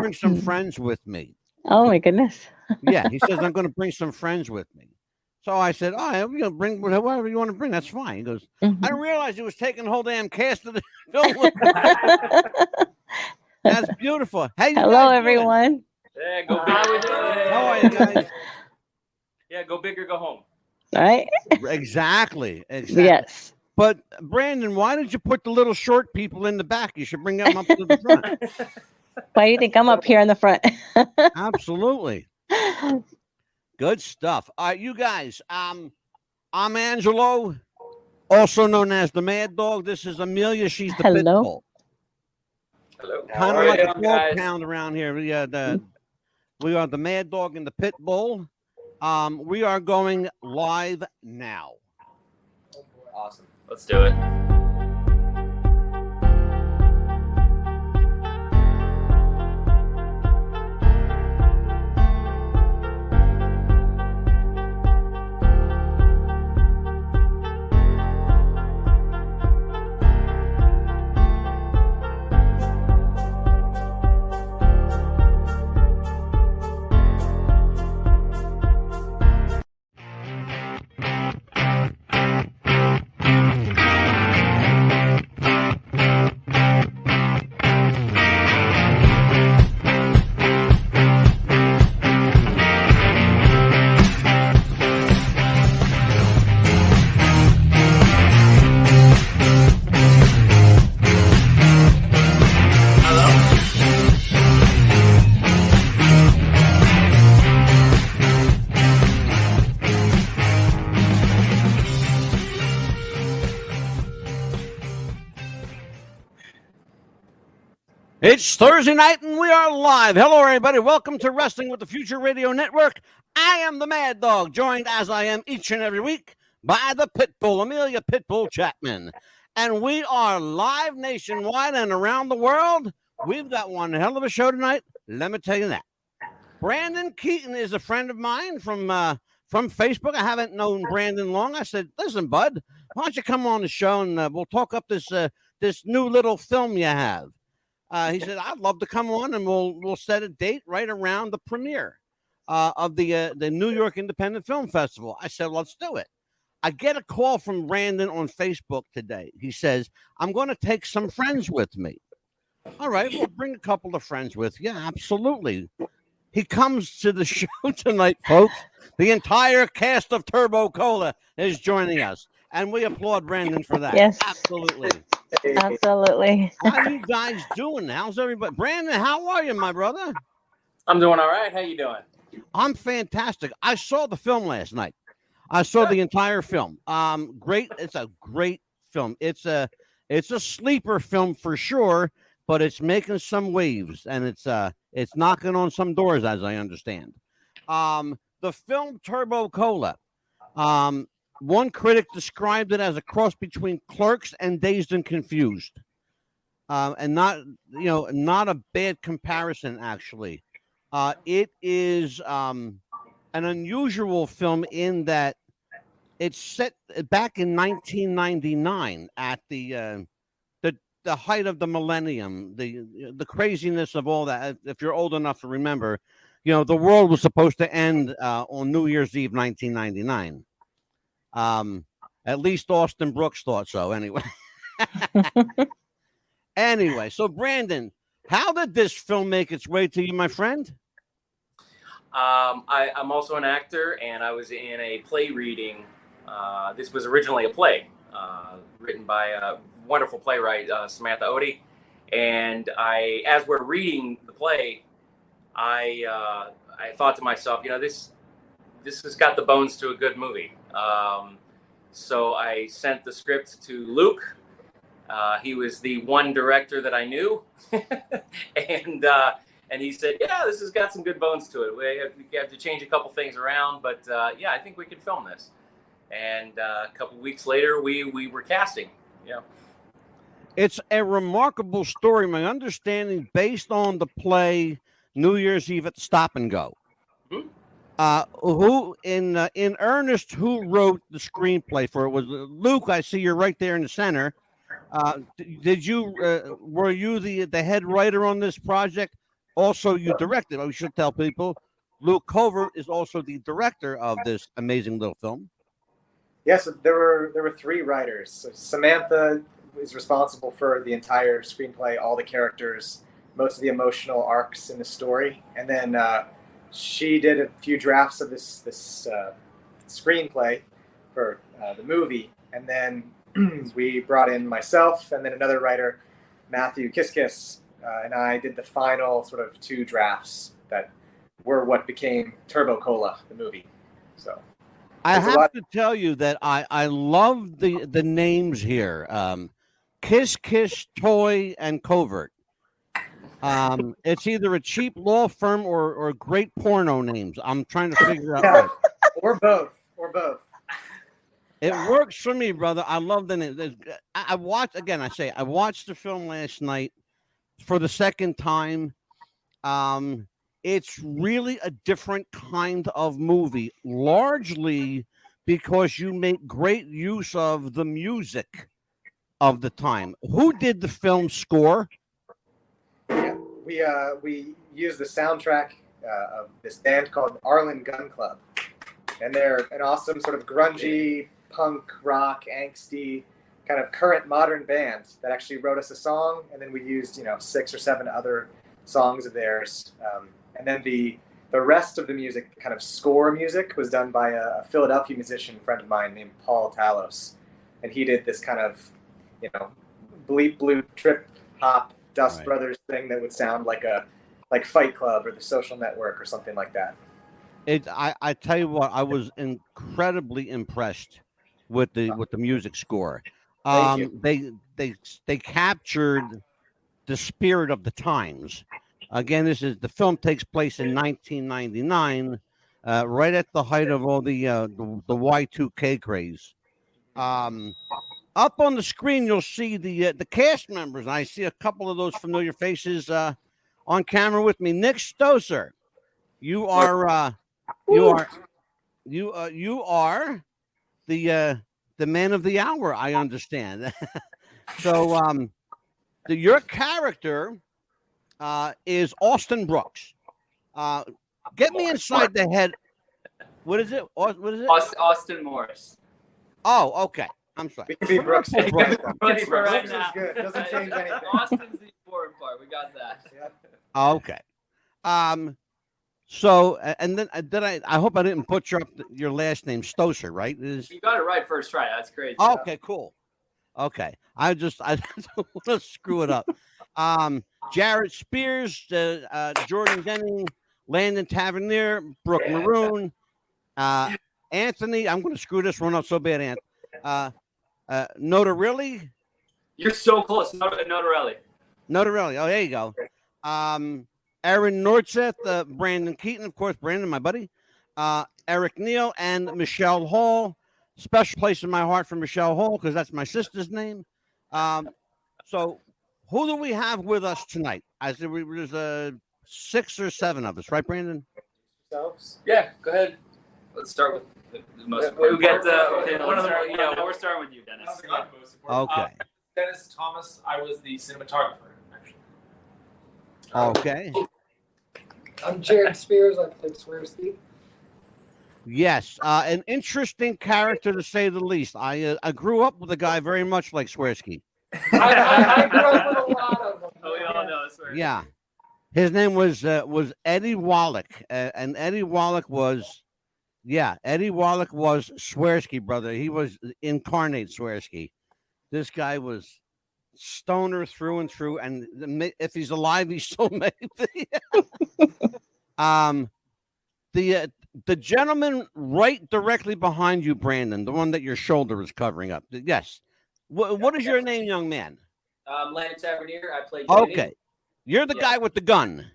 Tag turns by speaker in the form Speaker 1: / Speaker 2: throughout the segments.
Speaker 1: bring some friends with me.
Speaker 2: Oh my goodness.
Speaker 1: Yeah, he says, I'm going to bring some friends with me. So I said, oh, I'm going to bring whoever you want to bring. That's fine. He goes, I didn't realize he was taking the whole damn cast of the film. That's beautiful. Hey,
Speaker 2: hello, everyone.
Speaker 3: Yeah, go big. How we doing?
Speaker 1: How are you guys?
Speaker 3: Yeah, go big or go home.
Speaker 2: All right.
Speaker 1: Exactly.
Speaker 2: Yes.
Speaker 1: But Brandon, why did you put the little short people in the back? You should bring them up to the front.
Speaker 2: Why do you think I'm up here in the front?
Speaker 1: Absolutely. Good stuff. All right, you guys. I'm Angelo, also known as the Mad Dog. This is Amelia. She's the pit bull.
Speaker 3: Hello.
Speaker 1: Kind of like a 12-pound around here. We are the Mad Dog and the Pit Bull. We are going live now.
Speaker 3: Awesome. Let's do it.
Speaker 1: It's Thursday night and we are live. Hello, everybody. Welcome to Wrestling with the Future Radio Network. I am the Mad Dog, joined as I am each and every week by the Pitbull, Amelia Pitbull Chapman. And we are live nationwide and around the world. We've got one hell of a show tonight. Let me tell you that. Brandon Keeton is a friend of mine from Facebook. I haven't known Brandon long. I said, listen, bud, why don't you come on the show and we'll talk up this new little film you have. He said, I'd love to come on and we'll set a date right around the premiere of the New York Independent Film Festival. I said, let's do it. I get a call from Brandon on Facebook today. He says, I'm going to take some friends with me. All right, we'll bring a couple of friends with you. Absolutely. He comes to the show tonight, folks. The entire cast of Turbo Cola is joining us. And we applaud Brandon for that.
Speaker 2: Yes.
Speaker 1: Absolutely.
Speaker 2: Absolutely.
Speaker 1: How are you guys doing? How's everybody? Brandon, how are you, my brother?
Speaker 3: I'm doing all right. How you doing?
Speaker 1: I'm fantastic. I saw the film last night. I saw the entire film. Great. It's a great film. It's a sleeper film for sure, but it's making some waves and it's knocking on some doors, as I understand. The film Turbo Cola. One critic described it as a cross between Clerks and Dazed and Confused, and not a bad comparison. Actually, it is an unusual film in that it's set back in 1999 at the height of the millennium, the craziness of all that. If you're old enough to remember, the world was supposed to end on New Year's Eve, 1999. At least Austin Brooks thought so anyway. Anyway, so Brandon, how did this film make its way to you, my friend?
Speaker 3: I'm also an actor, and I was in a play reading. This was originally a play written by a wonderful playwright, Samantha Odie. And as we're reading the play, I thought to myself, this has got the bones to a good movie. So I sent the script to Luke. He was the one director that I knew. And he said, yeah, this has got some good bones to it. We have to change a couple things around, but yeah, I think we can film this. And a couple weeks later, we were casting. Yeah.
Speaker 1: It's a remarkable story. My understanding, based on the play New Year's Eve at the Stop and Go. Mm-hmm. Who in earnest? Who wrote the screenplay for it? Was Luke? I see you're right there in the center. Did you? Were you the head writer on this project? also you directed. We should tell people Luke Covert is also the director of this amazing little film.
Speaker 4: Yes, there were 3 writers. So Samantha is responsible for the entire screenplay, all the characters, most of the emotional arcs in the story, and then she did a few drafts of this screenplay for the movie, and then we brought in myself and then another writer, Matthew Kiskis, and I did the final sort of 2 drafts that were what became Turbo Cola, the movie. So
Speaker 1: I have to tell you that I love the names here. Kiss, Toy, and Covert. It's either a cheap law firm or great porno names. I'm trying to figure out.
Speaker 4: Or both.
Speaker 1: It works for me, brother. I love the name. I watched the film last night for the second time. It's really a different kind of movie, largely because you make great use of the music of the time. Who did the film score?
Speaker 4: Yeah, we used the soundtrack of this band called Arlen Gun Club, and they're an awesome sort of grungy, punk rock, angsty, kind of current modern band that actually wrote us a song, and then we used 6 or 7 other songs of theirs, and then the rest of the music, kind of score music, was done by a Philadelphia musician friend of mine named Paul Talos, and he did this kind of bleep bloop trip hop Dust Brothers thing that would sound like Fight Club or The Social Network or something like that.
Speaker 1: I tell you what, I was incredibly impressed with the music score. They captured the spirit of the times. Again, the film takes place in 1999, right at the height of all the Y2K craze. Up on the screen, you'll see the cast members. I see a couple of those familiar faces on camera with me. Nick Stoser, you are the man of the hour, I understand. So your character is Austin Brooks. Get me inside the head. What is it? What is it?
Speaker 5: Austin Morris.
Speaker 1: Oh, okay. I'm sorry.
Speaker 4: We can be Brooks.
Speaker 5: Brooks
Speaker 4: Brooks
Speaker 5: is
Speaker 4: good. Doesn't change anything.
Speaker 5: Austin's the important part. We got that.
Speaker 4: Yeah.
Speaker 1: Okay. So, and then I hope I didn't butcher up your last name, Stoser, right?
Speaker 5: You got it right first try. That's great.
Speaker 1: Okay, cool. Okay. I don't want to screw it up. Jarrett Spears, Jordan Denning, Landon Tavernier, Brooke Maroon, Anthony. I'm going to screw this one up so bad, Notarelli.
Speaker 5: You're so close. Notarelli.
Speaker 1: Notarelli. Oh, there you go. Aaron Nordseth, Brandon Keeton, of course, Brandon, my buddy. Eric Neal and Michelle Hall. Special place in my heart for Michelle Hall because that's my sister's name. So who do we have with us tonight? I said there's 6 or 7 of us, right, Brandon?
Speaker 5: Yeah, go ahead. Let's start with the most important. We're starting with you, Dennis.
Speaker 1: Okay.
Speaker 6: Dennis Thomas. I was the cinematographer, actually.
Speaker 1: Okay.
Speaker 7: I'm Jared Spears. I played Swearsky.
Speaker 1: Yes, an interesting character to say the least. I grew up with a guy very much like Swearsky.
Speaker 7: I grew up with a lot of them.
Speaker 5: Oh, we all know Swearsky.
Speaker 1: Yeah, his name was Eddie Wallach, and Eddie Wallach was Swearsky, brother. He was incarnate Swearsky. This guy was stoner through and through, and if he's alive, he still may be. The gentleman right directly behind you, Brandon, the one that your shoulder is covering up. Yes. What is your name, young man?
Speaker 5: Landon Tavernier. I played.
Speaker 1: Okay. You're the guy with the gun.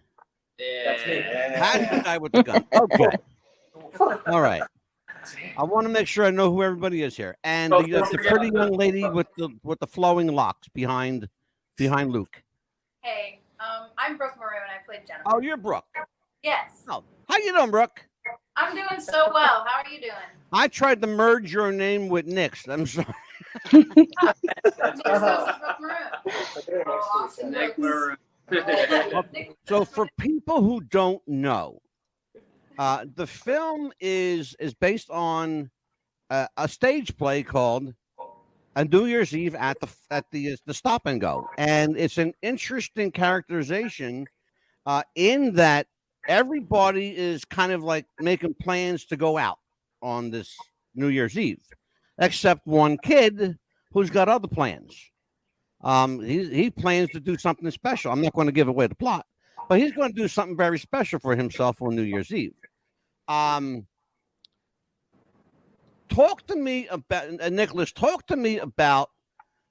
Speaker 5: Yeah.
Speaker 4: That's me.
Speaker 1: That's the guy with the gun. Okay. All right. I want to make sure I know who everybody is here. And the pretty young lady with the flowing locks behind Luke.
Speaker 8: Hey, I'm Brooke Maroon. I played Jennifer.
Speaker 1: Oh, you're Brooke.
Speaker 8: Yes.
Speaker 1: Oh, how you doing, Brooke?
Speaker 8: I'm doing so well. How are you doing?
Speaker 1: I tried to merge your name with Nick's. I'm sorry.
Speaker 8: Nick Sosa, Brooke Maroon.
Speaker 4: They're next to each other.
Speaker 5: Nick Maroon.
Speaker 1: So for people who don't know, the film is based on a stage play called A New Year's Eve at the Stop and Go, and it's an interesting characterization in that everybody is kind of like making plans to go out on this New Year's Eve, except one kid who's got other plans. He plans to do something special. I'm not going to give away the plot, but he's going to do something very special for himself on New Year's Eve. Talk to me about Nicholas. Talk to me about,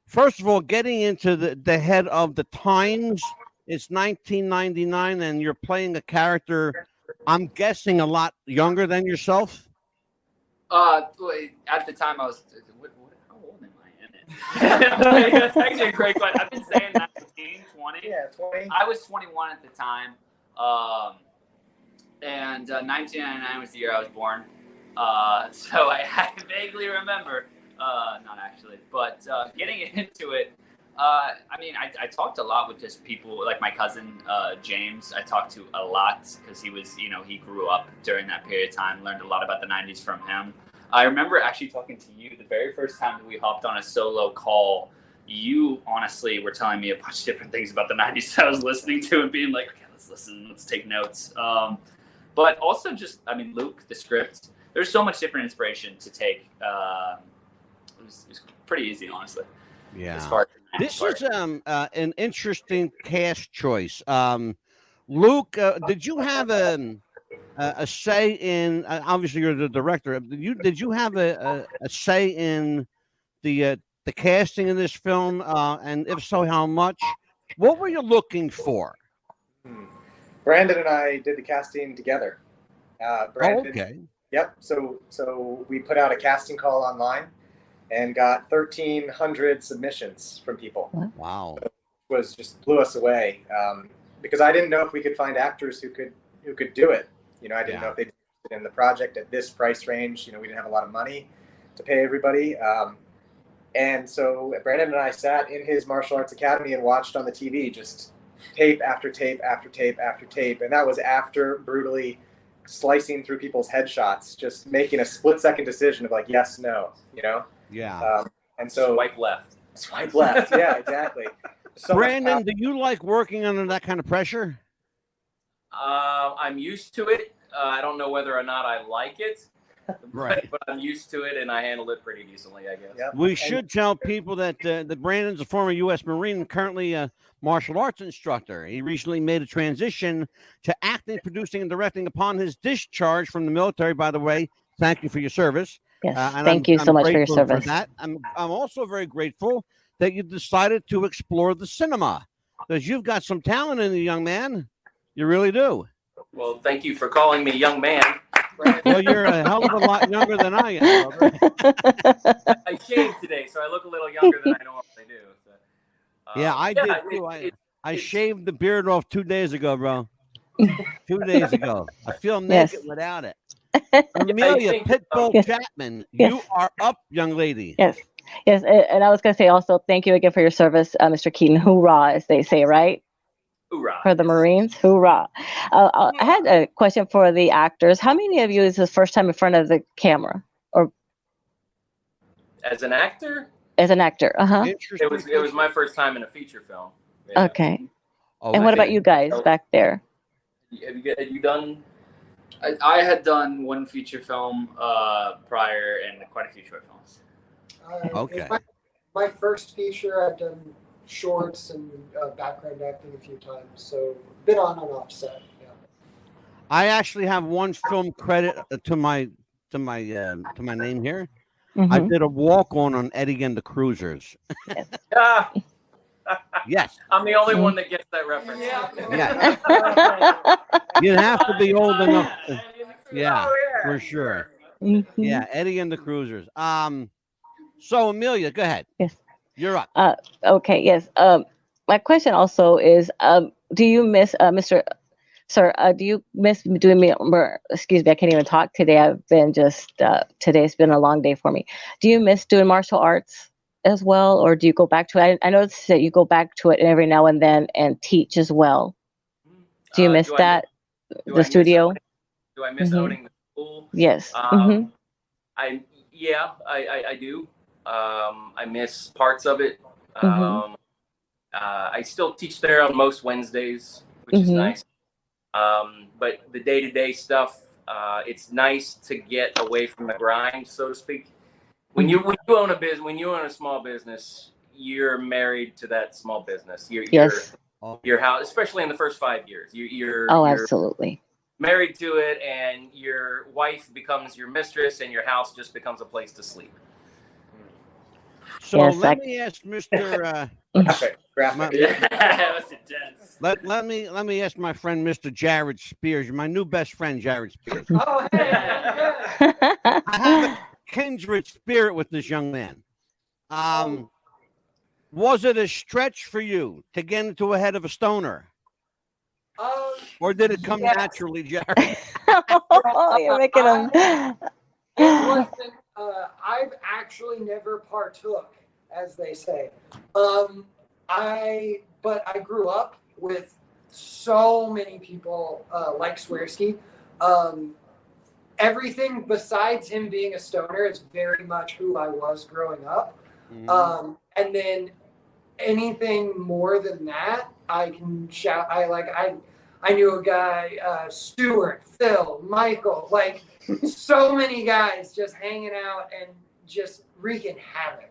Speaker 1: first of all, getting into the head of the times. It's 1999, and you're playing a character, I'm guessing, a lot younger than yourself.
Speaker 5: At the time, I was. How old am I in it? That's actually a great question. I've been saying 19, 20.
Speaker 4: Yeah, 20.
Speaker 5: I was 21 at the time, and 1999 was the year I was born. So I vaguely remember, not actually, but getting into it. I mean, I talked a lot with just people like my cousin James. I talked to a lot because he was, he grew up during that period of time. Learned a lot about the '90s from him. I remember actually talking to you the very first time that we hopped on a solo call. You honestly were telling me a bunch of different things about the '90s that I was listening to and being like, okay, let's listen, let's take notes. But also just, I mean, Luke, the script. There's so much different inspiration to take. It was pretty easy, honestly.
Speaker 1: Yeah.
Speaker 5: This
Speaker 1: is an interesting cast choice. Luke, did you have a say in? Obviously, you're the director. Did you have a say in the casting in this film? And if so, how much? What were you looking for?
Speaker 4: Brandon and I did the casting together. Brandon,
Speaker 1: okay.
Speaker 4: Yep. So we put out a casting call online and got 1,300 submissions from people.
Speaker 1: Wow.
Speaker 4: So it was just blew us away because I didn't know if we could find actors who could do it. I didn't know if they'd be in the project at this price range. We didn't have a lot of money to pay everybody. And so Brandon and I sat in his martial arts academy and watched on the TV just tape after tape after tape after tape. And that was after brutally slicing through people's headshots, just making a split-second decision of like, yes, no,
Speaker 1: Yeah.
Speaker 3: And so swipe left.
Speaker 4: Yeah, exactly. So
Speaker 1: Brandon, do you like working under that kind of pressure?
Speaker 3: I'm used to it. I don't know whether or not I like it,
Speaker 1: right?
Speaker 3: But I'm used to it, and I handle it pretty decently, I guess.
Speaker 4: Yep.
Speaker 1: We should tell people that Brandon's a former U.S. Marine and currently a martial arts instructor. He recently made a transition to acting, producing, and directing upon his discharge from the military. By the way, thank you for your service.
Speaker 2: Yes, thank you so much for your service.
Speaker 1: I'm also very grateful that you decided to explore the cinema because you've got some talent in you, young man. You really do.
Speaker 3: Well, thank you for calling me young man.
Speaker 1: Well, you're a hell of a lot younger than I am, brother.
Speaker 3: I shaved today, so I look a little younger than I normally do. So,
Speaker 1: yeah, I did too. I shaved the beard off 2 days ago, bro. 2 days ago. I feel naked without it. Amelia Pitbull Chapman, you are up, young lady.
Speaker 2: Yes. And I was going to say also, thank you again for your service, Mr. Keeton. Hoorah, as they say, right?
Speaker 3: Hoorah.
Speaker 2: For the Marines. Hoorah. I had a question for the actors. How many of you is the first time in front of the camera? Or
Speaker 3: as an actor?
Speaker 2: As an actor,
Speaker 3: It was my first time in a feature film.
Speaker 2: Yeah. Okay. And what about you guys back there?
Speaker 3: Have you done?
Speaker 5: I had done one feature film prior and quite a few short films.
Speaker 7: Okay. My first feature, I've done shorts and background acting a few times, so been on and off set. Yeah.
Speaker 1: I actually have one film credit to my name here.
Speaker 2: Mm-hmm.
Speaker 1: I did a walk-on Eddie and the Cruisers. Yes.
Speaker 3: I'm the only one that gets that reference.
Speaker 1: Yeah. You'd have to be old enough. For sure.
Speaker 2: Mm-hmm.
Speaker 1: Yeah, Eddie and the Cruisers. So Amelia, go ahead.
Speaker 2: Yes.
Speaker 1: You're up.
Speaker 2: Okay. Yes. My question also is, do you miss, do you miss doing excuse me, I can't even talk today. I've been today's been a long day for me. Do you miss doing martial arts? as well, or do you go back to it? I noticed that you go back to it every now and then and teach as well. Do you miss
Speaker 3: do I
Speaker 2: that?
Speaker 3: Do
Speaker 2: The
Speaker 3: I
Speaker 2: studio?
Speaker 3: do I miss
Speaker 2: Mhm.
Speaker 3: owning the school?
Speaker 2: Yes.
Speaker 3: I do. I miss parts of it.
Speaker 2: Mhm.
Speaker 3: I still teach there on most Wednesdays, which is nice. But the day-to-day stuff, it's nice to get away from the grind, so to speak. When you own a business, when you own a small business, you're married to that small business.
Speaker 2: Yes.
Speaker 3: Your house, especially in the first 5 years, you're
Speaker 2: Absolutely.
Speaker 3: married to it, and your wife becomes your mistress, and your house just becomes a place to sleep.
Speaker 1: So
Speaker 2: Yes,
Speaker 1: let me ask Mr.
Speaker 4: Graphic.
Speaker 5: That was intense.
Speaker 1: Let me ask my friend Mr. Jared Spears, my new best friend Jared Spears.
Speaker 7: Oh, hey.
Speaker 1: I have a kindred spirit with this young man. Was it a stretch for you to get into a head of a stoner? Or did it come naturally, Jared?
Speaker 2: Oh, you're making them.
Speaker 7: It wasn't. I've actually never partook, as they say. But I grew up with so many people like Swearsky. Everything besides him being a stoner is very much who I was growing up. And then anything more than that, I can shout. I knew a guy, Stuart, Phil, Michael, like so many guys just hanging out and just wreaking havoc.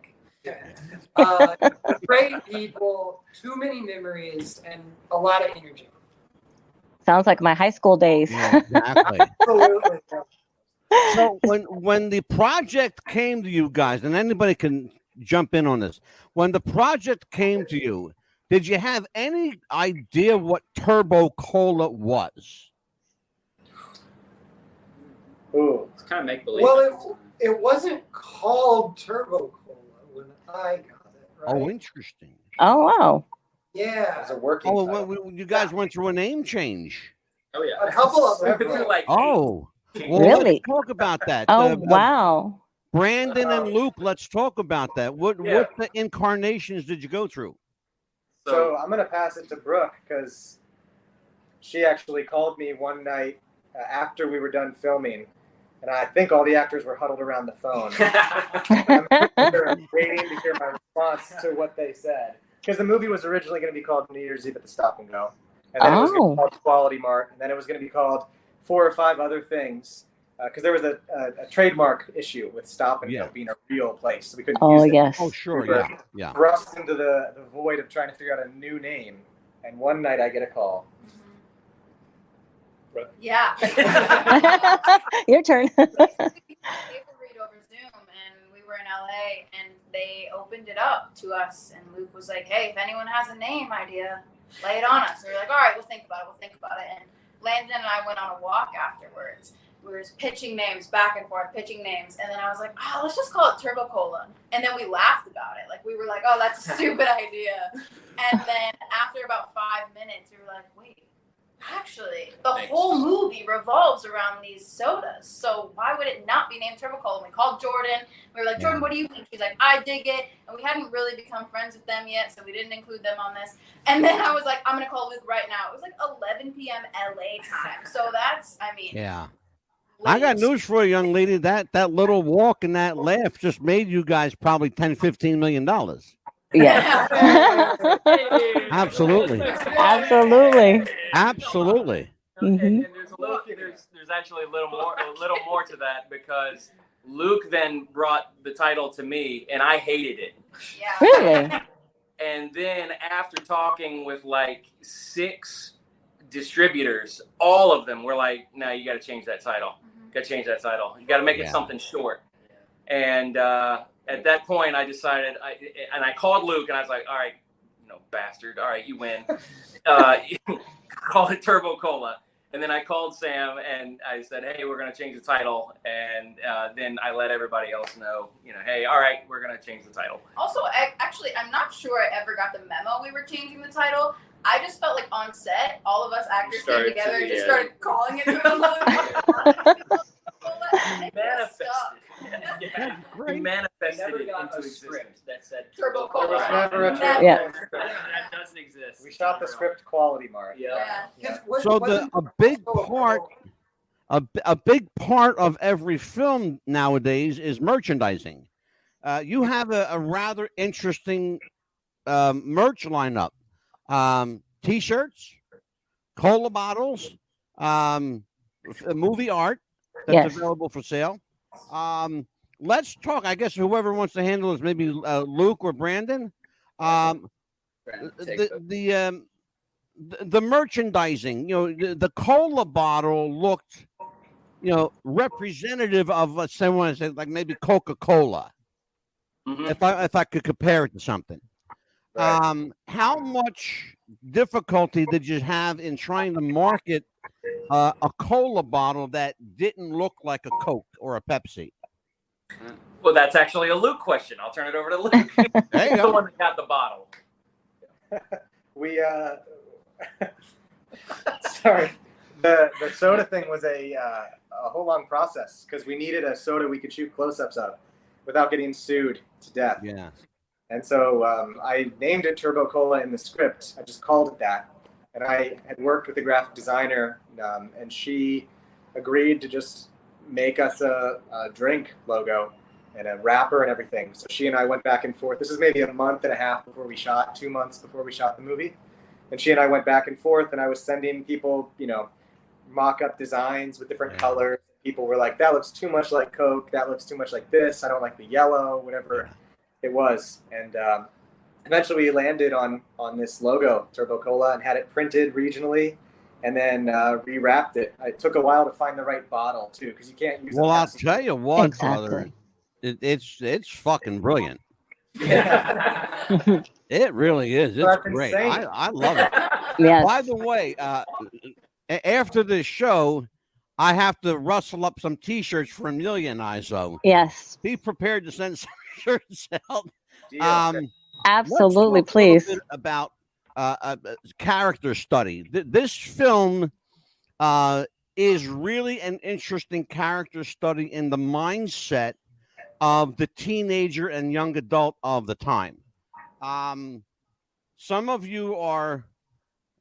Speaker 7: Great people, too many memories, and a lot of energy.
Speaker 2: Sounds like my high school days.
Speaker 1: Yeah, exactly.
Speaker 7: Absolutely.
Speaker 1: So when the project came to you guys, and anybody can jump in on this, when the project came to you, did you have any idea what Turbo Cola was?
Speaker 4: Ooh.
Speaker 5: It's kind of make believe.
Speaker 7: Well, it wasn't called Turbo Cola when I got it, right?
Speaker 1: Oh, interesting.
Speaker 2: Oh, wow.
Speaker 7: Yeah.
Speaker 4: It's a working
Speaker 1: Oh,
Speaker 4: title.
Speaker 1: you guys went through a name change.
Speaker 5: Oh yeah.
Speaker 7: A couple of them.
Speaker 3: Like,
Speaker 1: Oh, well,
Speaker 2: Really?
Speaker 1: let's talk about that.
Speaker 2: Oh, wow.
Speaker 1: Brandon and Luke, let's talk about that. What
Speaker 3: Yeah.
Speaker 1: the incarnations did you go through?
Speaker 4: So I'm going to pass it to Brooke because she actually called me one night after we were done filming, and I think all the actors were huddled around the phone. I'm waiting to hear my response to what they said. Because the movie was originally going to be called New Year's Eve at the Stop and Go. And then it was going to be called Quality Mart. And then it was going to be called 4 or 5 other things. Because there was a trademark issue with Stop and Go being a real place. So we couldn't use it.
Speaker 2: Yes.
Speaker 1: Oh, sure,
Speaker 4: We were
Speaker 1: yeah.
Speaker 4: thrust into the void of trying to figure out a new name. And one night I get a call.
Speaker 8: Yeah.
Speaker 2: Your turn.
Speaker 8: Table read over Zoom, and we were in LA, and they opened it up to us, and Luke was like, "Hey, if anyone has a name idea, lay it on us." And we were like, "All right, we'll think about it." And Landon and I went on a walk afterwards. We were pitching names back and forth, pitching names, and then I was like, "Oh, let's just call it Turbo Cola." And then we laughed about it, like we were like, "Oh, that's a stupid idea." And then after about 5 minutes, we were like, "Wait. Actually, the whole movie revolves around these sodas. So why would it not be named Turbo Cola?" And we called Jordan. We were like, "Jordan, what do you think?" She's like, "I dig it." And we hadn't really become friends with them yet, so we didn't include them on this. And then I was like, "I'm going to call Luke right now." It was like 11 p.m. LA time. So that's,
Speaker 1: Yeah. I got news for you, young lady. That little walk and that laugh just made you guys probably $10-15 million.
Speaker 2: Yes.
Speaker 1: Absolutely.
Speaker 2: Absolutely.
Speaker 1: Absolutely.
Speaker 3: And there's actually a little more to that, because Luke then brought the title to me, and I hated it.
Speaker 8: Yeah.
Speaker 2: Really?
Speaker 3: And then after talking with like 6 distributors, all of them were like, "No, you got to change that title. Got to change that title. You got to make it something short." And at that point, I decided, I called Luke, and I was like, "All right, bastard. All right, you win. Call it Turbo Cola." And then I called Sam, and I said, "Hey, we're going to change the title." And then I let everybody else know, "Hey, all right, we're going to change the title."
Speaker 8: Also, I'm not sure I ever got the memo we were changing the title. I just felt like on set, all of us actors came together and just started calling it Turbo Cola.
Speaker 3: He manifested it into existence.
Speaker 5: That said
Speaker 8: Turbo
Speaker 4: There was
Speaker 8: Cola.
Speaker 4: never a
Speaker 8: Never.
Speaker 2: Yeah.
Speaker 5: That doesn't exist.
Speaker 4: We shot the script Quality Mart.
Speaker 5: Yeah.
Speaker 8: Yeah.
Speaker 1: So a big part, a big part of every film nowadays is merchandising. You have a rather interesting merch lineup: T-shirts, cola bottles, movie art that's
Speaker 2: Yes.
Speaker 1: available for sale. Let's talk. I guess whoever wants to handle this, maybe Luke or Brandon. The merchandising. You know, the cola bottle looked, you know, representative of someone said like maybe Coca-Cola.
Speaker 5: Mhm.
Speaker 1: If I could compare it to something.
Speaker 4: Right.
Speaker 1: How much difficulty did you have in trying to market a cola bottle that didn't look like a Coke or a Pepsi?
Speaker 3: Well, that's actually a Luke question. I'll turn it over to Luke.
Speaker 1: There you
Speaker 3: He's the
Speaker 1: go.
Speaker 3: one that got the bottle.
Speaker 4: We sorry, the soda thing was a whole long process because we needed a soda we could shoot close-ups of without getting sued to death.
Speaker 1: Yeah.
Speaker 4: And so I named it Turbo Cola in the script. I just called it that. And I had worked with a graphic designer, and she agreed to just make us a drink logo and a wrapper and everything. So she and I went back and forth. This is maybe a month and a half before we shot, 2 months before we shot the movie. And she and I went back and forth, and I was sending people, you know, mock-up designs with different colors. People were like, that looks too much like Coke. That looks too much like this. I don't like the yellow, whatever it was. And eventually we landed on this logo, Turbo Cola, and had it printed regionally and then rewrapped it. It took a while to find the right bottle, too, because you can't use
Speaker 1: Well,
Speaker 4: a
Speaker 1: I'll
Speaker 4: Pepsi.
Speaker 1: tell you what,
Speaker 2: Exactly.
Speaker 1: brother. It's fucking brilliant.
Speaker 4: Yeah.
Speaker 1: It really is. It's
Speaker 4: Fucking
Speaker 1: great.
Speaker 4: insane.
Speaker 1: I love it.
Speaker 2: Yes.
Speaker 1: By the way, after this show, I have to rustle up some T-shirts for Amelia and I. So
Speaker 2: Yes.
Speaker 1: be prepared to send some shirts out.
Speaker 4: Deal.
Speaker 2: Absolutely,
Speaker 1: let's talk a little
Speaker 2: please.
Speaker 1: bit about character study. This film is really an interesting character study in the mindset of the teenager and young adult of the time. Some of you are,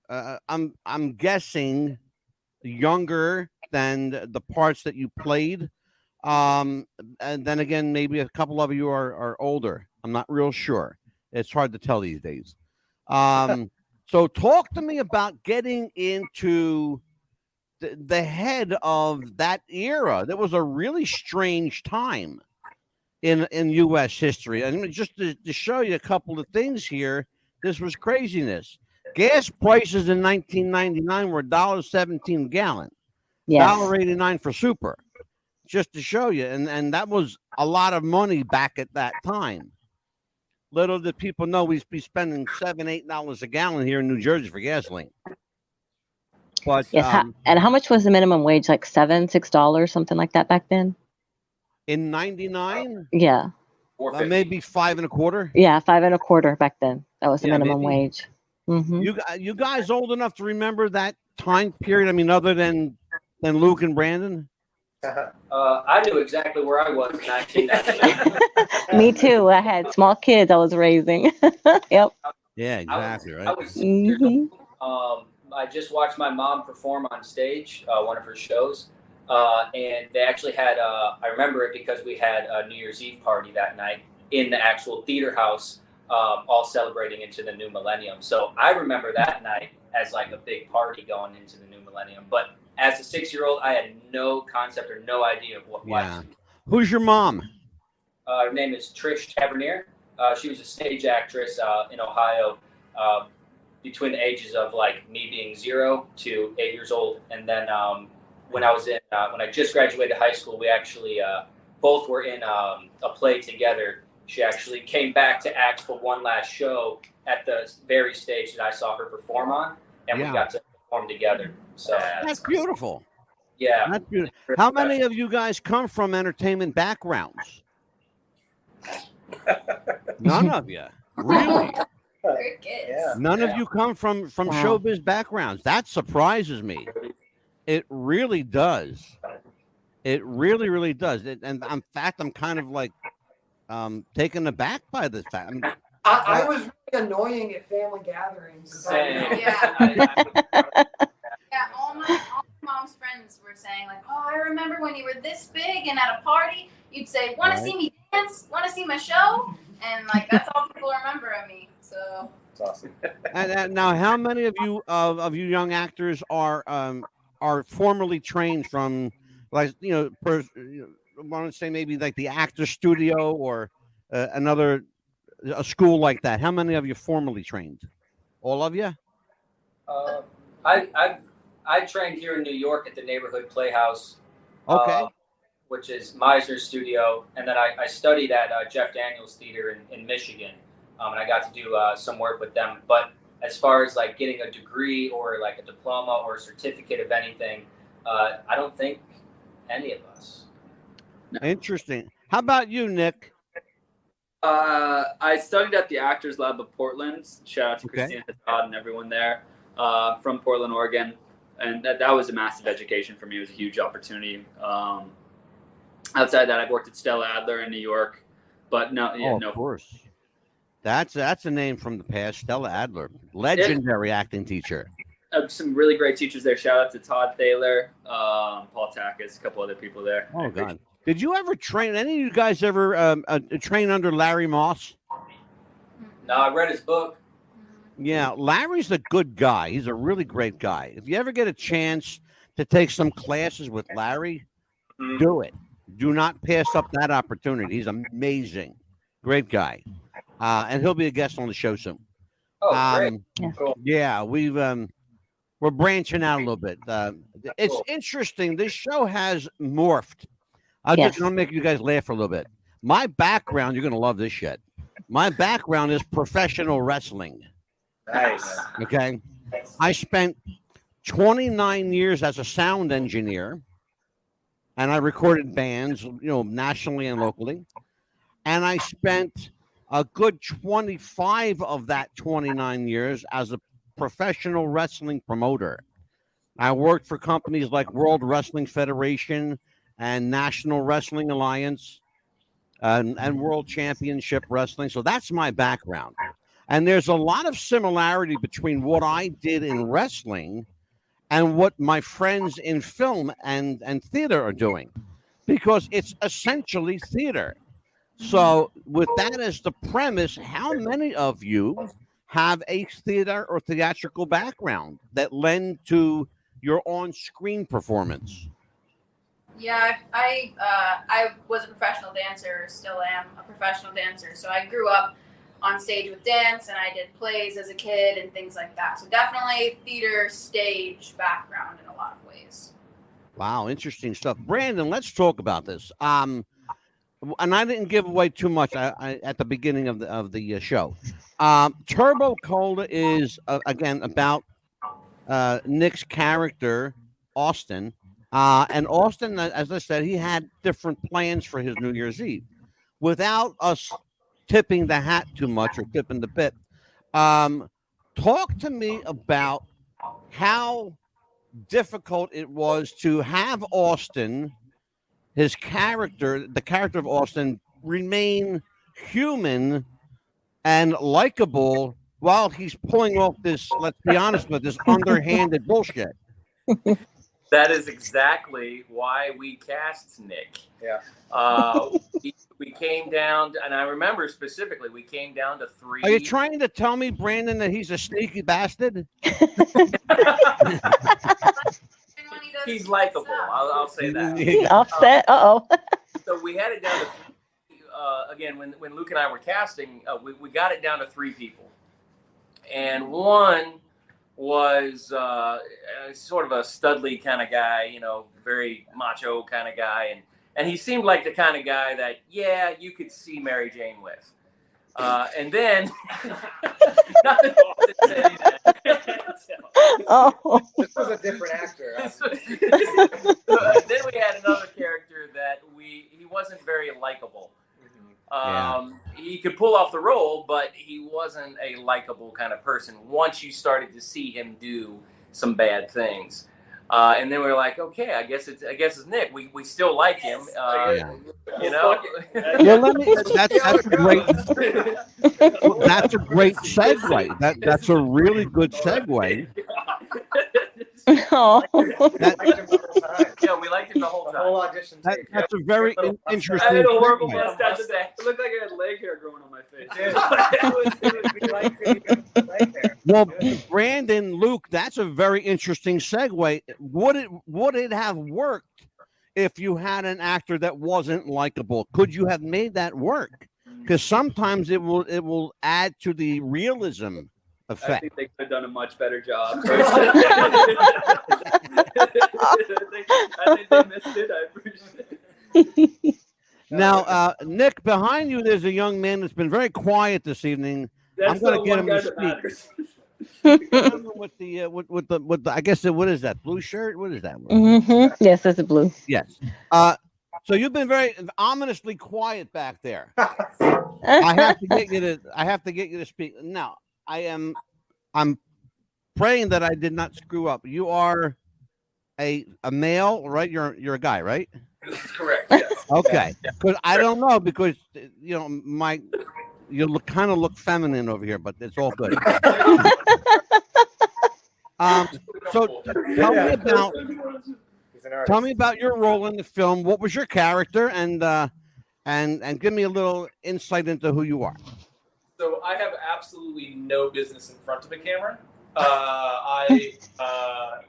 Speaker 1: I'm guessing, younger than the parts that you played. And then again, maybe a couple of you are older. I'm not real sure. It's hard to tell these days. So talk to me about getting into the head of that era. That was a really strange time in U.S. history. I mean, just to show you a couple of things here, this was craziness. Gas prices in 1999 were $1.17 a gallon,
Speaker 2: Yes.
Speaker 1: $1.89 for super. Just to show you, and that was a lot of money back at that time. Little did people know we'd be spending $7-8 a gallon here in New Jersey for gasoline. But
Speaker 2: Yes. And how much was the minimum wage? Like $6, something like that back then?
Speaker 1: in '99,
Speaker 2: Yeah.
Speaker 1: maybe 5 1/4.
Speaker 2: Yeah, 5 1/4 back then. That was the
Speaker 1: Yeah,
Speaker 2: minimum
Speaker 1: maybe.
Speaker 2: wage. Mm-hmm.
Speaker 1: You guys old enough to remember that time period? I mean, other than Luke and Brandon.
Speaker 5: I knew exactly where I was in 1999.
Speaker 2: Me too. I had small kids I was raising. Yep.
Speaker 1: Yeah, exactly.
Speaker 5: I
Speaker 1: Right.
Speaker 5: was 6 years
Speaker 2: Mhm.
Speaker 5: old. I just watched my mom perform on stage, one of her shows. And they actually had, I remember it because we had a New Year's Eve party that night in the actual theater house, all celebrating into the new millennium. So I remember that night as like a big party going into the new millennium. But as a 6-year-old, I had no concept or no idea of what
Speaker 1: Yeah.
Speaker 5: was.
Speaker 1: Who's your mom?
Speaker 5: Her name is Trish Tavernier. She was a stage actress in Ohio between the ages of like me being 0 to 8 years old. And then when I was when I just graduated high school, we actually both were in a play together. She actually came back to act for one last show at the very stage that I saw her perform on, and we got to perform together. So
Speaker 1: That's beautiful.
Speaker 5: Yeah.
Speaker 1: That's beautiful. How many of you guys come from entertainment backgrounds? None of you. Really?
Speaker 8: Great kids.
Speaker 4: Yeah.
Speaker 1: None of you come from
Speaker 2: Wow.
Speaker 1: showbiz backgrounds. That surprises me. It really does. It really, really does. And in fact, I'm kind of like taken aback by the fact.
Speaker 7: I was really annoying at family gatherings.
Speaker 5: Same.
Speaker 8: Yeah, all my mom's friends were saying like, "Oh, I remember when you were this big, and at a party, you'd say, "Want to see me dance? Want to see my show?" And like that's all people remember of me. So
Speaker 4: It's awesome.
Speaker 1: And now, how many of you young actors are formally trained from, like, I want to say maybe like the actor studio or a school like that? How many of you formally trained? All of you?
Speaker 9: I trained here in New York at the Neighborhood Playhouse,
Speaker 1: Okay.
Speaker 9: which is Meisner's studio, and then I studied at Jeff Daniels Theater in Michigan, and I got to do some work with them. But as far as like getting a degree or like a diploma or a certificate of anything, I don't think any of us.
Speaker 1: Interesting. How about you, Nick?
Speaker 5: I studied at the Actors Lab of Portland. Shout out to
Speaker 1: Okay.
Speaker 5: Christina Todd and everyone there from Portland, Oregon. And that was a massive education for me. It was a huge opportunity. Outside that, I've worked at Stella Adler in New York. But
Speaker 1: Of course. That's a name from the past. Stella Adler, legendary acting teacher.
Speaker 5: Some really great teachers there. Shout out to Todd Thaler, Paul Takis, a couple other people there.
Speaker 1: Oh, God. Did you ever train, any of you guys ever train under Larry Moss?
Speaker 9: No, I read his book.
Speaker 1: Yeah, Larry's a good guy. He's a really great guy. If you ever get a chance to take some classes with Larry, do it. Do not pass up that opportunity. He's amazing. Great guy. And he'll be a guest on the show soon.
Speaker 9: Oh, great.
Speaker 2: Cool.
Speaker 1: Yeah, we're branching out a little bit. It's interesting. This show has morphed. I'm just going to make you guys laugh for a little bit. My background, you're going to love this shit. My background is professional wrestling.
Speaker 4: Nice.
Speaker 1: Okay. I spent 29 years as a sound engineer, and I recorded bands, nationally and locally. And I spent a good 25 of that 29 years as a professional wrestling promoter. I worked for companies like World Wrestling Federation and National Wrestling Alliance and World Championship Wrestling. So that's my background. And there's a lot of similarity between what I did in wrestling and what my friends in film and theater are doing, because it's essentially theater. So with that as the premise, how many of you have a theater or theatrical background that lend to your on-screen performance?
Speaker 8: yeah, I was a professional dancer, still am a professional dancer. So I grew up on stage with dance, and I did plays as a kid and things like that. So definitely theater, stage background in a lot of ways.
Speaker 1: Wow, interesting stuff. Brandon, let's talk about this. And I didn't give away too much at the beginning of the show. Turbo Cola is again about Nick's character, Austin. And Austin, as I said, he had different plans for his New Year's Eve. Without us tipping the hat too much or tipping the bit, talk to me about how difficult it was to have Austin, his character, the character of Austin, remain human and likable while he's pulling off this, let's be honest with this underhanded bullshit.
Speaker 3: That is exactly why we cast Nick.
Speaker 4: Yeah.
Speaker 3: We came down, and I remember specifically, we came down to 3.
Speaker 1: Are you trying to tell me, Brandon, that he's a sneaky bastard?
Speaker 3: He's likable. I'll say that.
Speaker 2: Offset.
Speaker 3: So we had it down to 3. Again, when Luke and I were casting, we got it down to 3 people, and one was sort of a studly kind of guy, very macho kind of guy, and he seemed like the kind of guy that, yeah, you could see Mary Jane with. And then, not that Austin said that.
Speaker 2: Oh.
Speaker 4: This was a different actor.
Speaker 3: Then we had another character that he wasn't very likable. He could pull off the role, but he wasn't a likable kind of person once you started to see him do some bad things. And then we were like, okay, I guess it's Nick. We still like him, you know.
Speaker 1: Well, that's a great. Well, that's a great segue. That's a really good segue.
Speaker 2: Oh.
Speaker 3: Yeah, we liked him the whole
Speaker 4: The
Speaker 3: time.
Speaker 4: whole audition tape.
Speaker 1: That's a very
Speaker 5: I
Speaker 1: interesting.
Speaker 5: had a horrible
Speaker 1: segue.
Speaker 5: mustache today. It looked like I had leg hair growing on my face.
Speaker 4: We liked it. Right there.
Speaker 1: Well, Brandon, Luke, that's a very interesting segue. Would it have worked if you had an actor that wasn't likable? Could you have made that work? Because sometimes it will add to the realism
Speaker 5: I
Speaker 1: effect.
Speaker 5: think they could have done a much better job. I think they missed it. I appreciate it.
Speaker 1: Now, Nick, behind you, there's a young man that's been very quiet this evening.
Speaker 5: That's
Speaker 1: gonna
Speaker 5: the
Speaker 1: get
Speaker 5: one
Speaker 1: him
Speaker 5: guy
Speaker 1: to
Speaker 5: that
Speaker 1: speak.
Speaker 5: matters.
Speaker 1: with the I guess what is that, blue shirt? What is that?
Speaker 2: Yes, it's a blue.
Speaker 1: Yes. So you've been very ominously quiet back there. I have to get you to speak. Now, I'm praying that I did not screw up. You are a male, right? You're a guy, right?
Speaker 6: That's correct. Yes.
Speaker 1: Okay. Because I don't know, because you know you kind of look feminine over here, but it's all good. So tell me about your role in the film. What was your character, and give me a little insight into who you are.
Speaker 6: So I have absolutely no business in front of a camera. I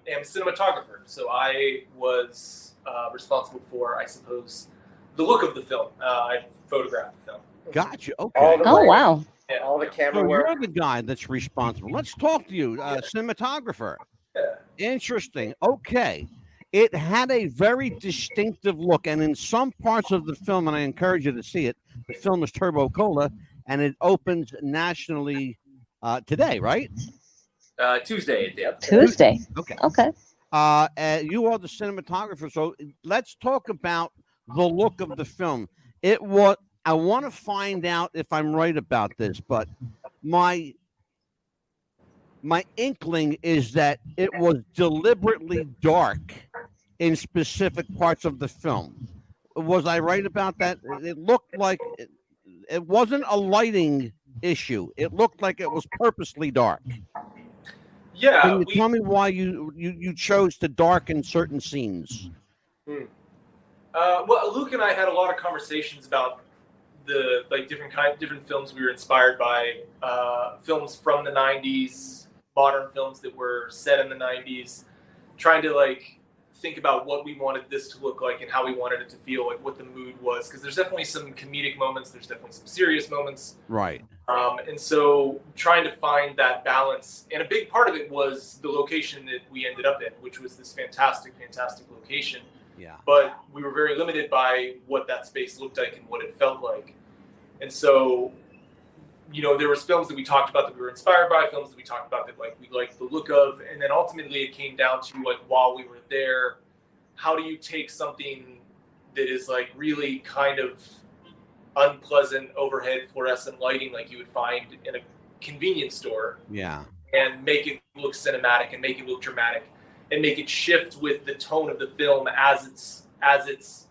Speaker 6: am a cinematographer, so I was responsible for, I suppose, the look of the film. I photographed the film.
Speaker 1: Gotcha. Okay.
Speaker 2: Oh, wow.
Speaker 6: Yeah.
Speaker 4: All the camera
Speaker 1: So
Speaker 4: work.
Speaker 1: you're the guy that's responsible. Let's talk to you, cinematographer.
Speaker 6: Yeah.
Speaker 1: Interesting. Okay. It had a very distinctive look, and in some parts of the film, and I encourage you to see it, the film is Turbo Cola, and it opens nationally today, right?
Speaker 3: Tuesday it did.
Speaker 2: Tuesday.
Speaker 1: Okay.
Speaker 2: Okay.
Speaker 1: You are the cinematographer, so let's talk about the look of the film. I want to find out if I'm right about this, but my inkling is that it was deliberately dark in specific parts of the film. Was I right about that? It looked like it wasn't a lighting issue. It looked like it was purposely dark.
Speaker 6: Yeah.
Speaker 1: Can you tell me why you chose to darken certain scenes?
Speaker 6: Well, Luke and I had a lot of conversations about the different films we were inspired by, films from the 90s, modern films that were set in the 90s, trying to think about what we wanted this to look like and how we wanted it to feel, like what the mood was, because there's definitely some comedic moments, there's definitely some serious moments,
Speaker 1: right?
Speaker 6: And so trying to find that balance, and a big part of it was the location that we ended up in, which was this fantastic location.
Speaker 1: Yeah.
Speaker 6: But we were very limited by what that space looked like and what it felt like. And so, there was films that we talked about that we were inspired by, films that we talked about that we liked the look of, and then ultimately it came down to while we were there, how do you take something that is really kind of unpleasant overhead fluorescent lighting like you would find in a convenience store,
Speaker 1: yeah,
Speaker 6: and make it look cinematic and make it look dramatic and make it shift with the tone of the film as it's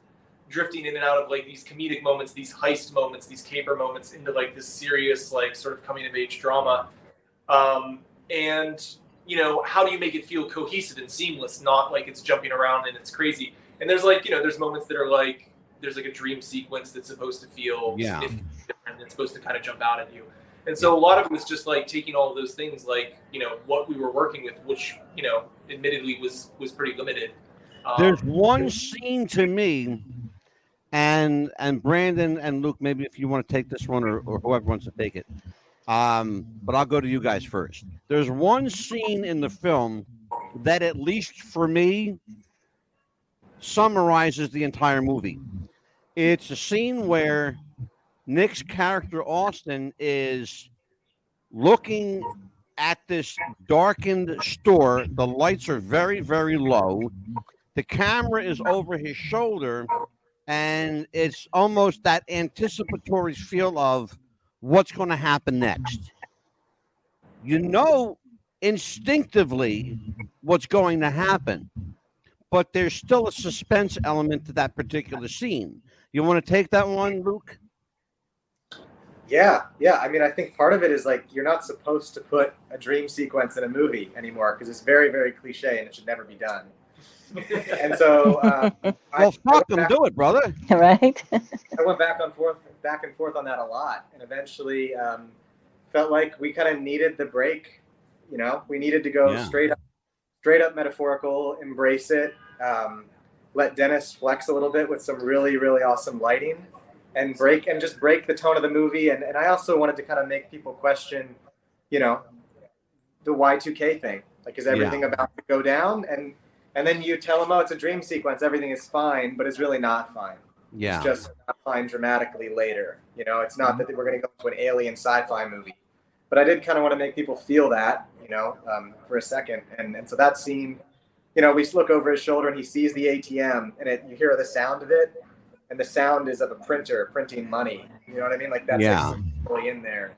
Speaker 6: drifting in and out of these comedic moments, these heist moments, these caper moments into this serious sort of coming of age drama. And how do you make it feel cohesive and seamless, not like it's jumping around and it's crazy. And there's there's moments that are there's a dream sequence that's supposed to feel significant and it's supposed to kind of jump out at you. And so a lot of it was just taking all of those things, what we were working with, which, admittedly was pretty limited.
Speaker 1: There's one scene to me, and Brandon and Luke, maybe if you want to take this one or whoever wants to take it. But I'll go to you guys first. There's one scene in the film that, at least for me, summarizes the entire movie. It's a scene where Nick's character, Austin, is looking at this darkened store. The lights are very, very low. The camera is over his shoulder, and it's almost that anticipatory feel of what's going to happen next. Instinctively what's going to happen, but there's still a suspense element to that particular scene. You want to take that one, Luke?
Speaker 4: Yeah. I mean, I think part of it is like you're not supposed to put a dream sequence in a movie anymore because it's very, very cliche and it should never be done. And so,
Speaker 1: well, fuck them, do it, brother.
Speaker 2: Right.
Speaker 4: I went back and forth on that a lot, and eventually felt like we kind of needed the break. You know, we needed to go straight up metaphorical, embrace it, let Dennis flex a little bit with some really, really awesome lighting, and just break the tone of the movie. And I also wanted to kind of make people question, you know, the Y2K thing. Like, is everything about to go down? And then you tell them, oh, it's a dream sequence, everything is fine, but it's really not fine.
Speaker 1: Yeah.
Speaker 4: It's just not fine dramatically later. You know, it's not that we're going to go to an alien sci-fi movie. But I did kind of want to make people feel that, you know, for a second. And so that scene, you know, we look over his shoulder and he sees the ATM and you hear the sound of it. And the sound is of a printer printing money. You know what I mean? Like that's like really in there.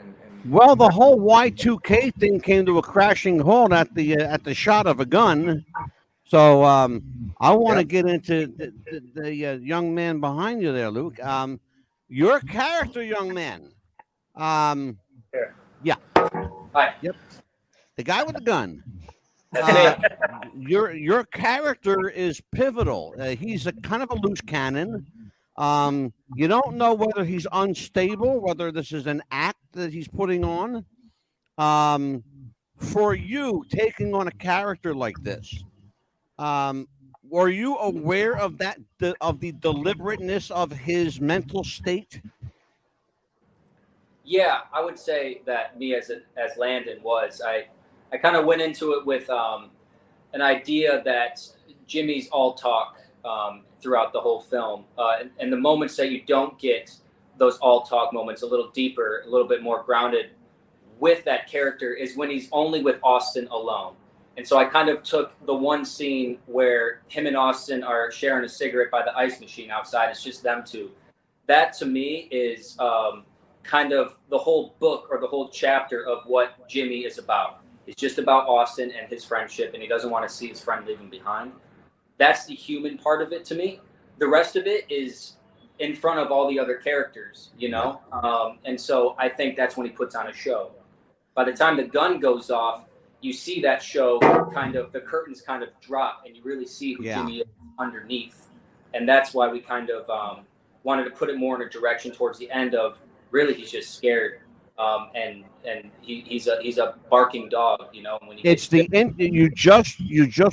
Speaker 1: Well, the whole Y2K thing came to a crashing halt at the shot of a gun. So I want to get into the young man behind you there, Luke. Your character, young man. Yeah.
Speaker 9: Hi.
Speaker 1: Yep. The guy with the gun. Your character is pivotal. He's a kind of a loose cannon. You don't know whether he's unstable, whether this is an act that he's putting on. For you, taking on a character like this, were you aware of that, of the deliberateness of his mental state?
Speaker 9: Yeah, I would say that me as Landon was. I kind of went into it with an idea that Jimmy's all talk throughout the whole film, and the moments that you don't get those all talk moments, a little deeper, a little bit more grounded with that character, is when he's only with Austin alone. And so I kind of took the one scene where him and Austin are sharing a cigarette by the ice machine outside. It's just them two. That to me is kind of the whole book or the whole chapter of what Jimmy is about. It's just about Austin and his friendship, and he doesn't want to see his friend leave him behind. That's the human part of it to me. The rest of it is in front of all the other characters, you know? And so I think that's when he puts on a show. By the time the gun goes off, you see that show kind of, the curtains kind of drop, and you really see who Jimmy is underneath. And that's why we kind of wanted to put it more in a direction towards the end of, really, he's just scared. And he's a barking dog, you know. When
Speaker 1: it's you just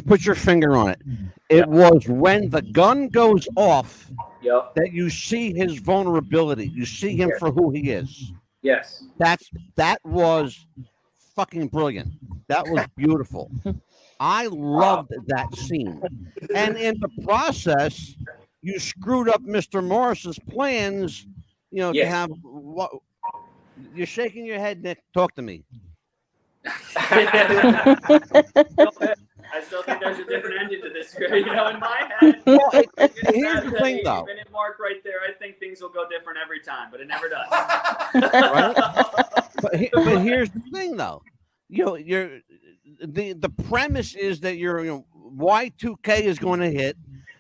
Speaker 1: put your finger on it. It was when the gun goes off that you see his vulnerability. You see him for who he is.
Speaker 9: Yes.
Speaker 1: That was fucking brilliant. That was beautiful. I loved that scene. And in the process, you screwed up Mr. Morris's plans, you know, to have what. You're shaking your head, Nick. Talk to me.
Speaker 5: I still think there's a different ending to this, you know, in my head.
Speaker 1: Well, here's the thing, though.
Speaker 5: Even in Mark right there, I think things will go different every time, but it never does.
Speaker 1: Right? But here's the thing, though. You know, the premise is that Y2K is going to hit.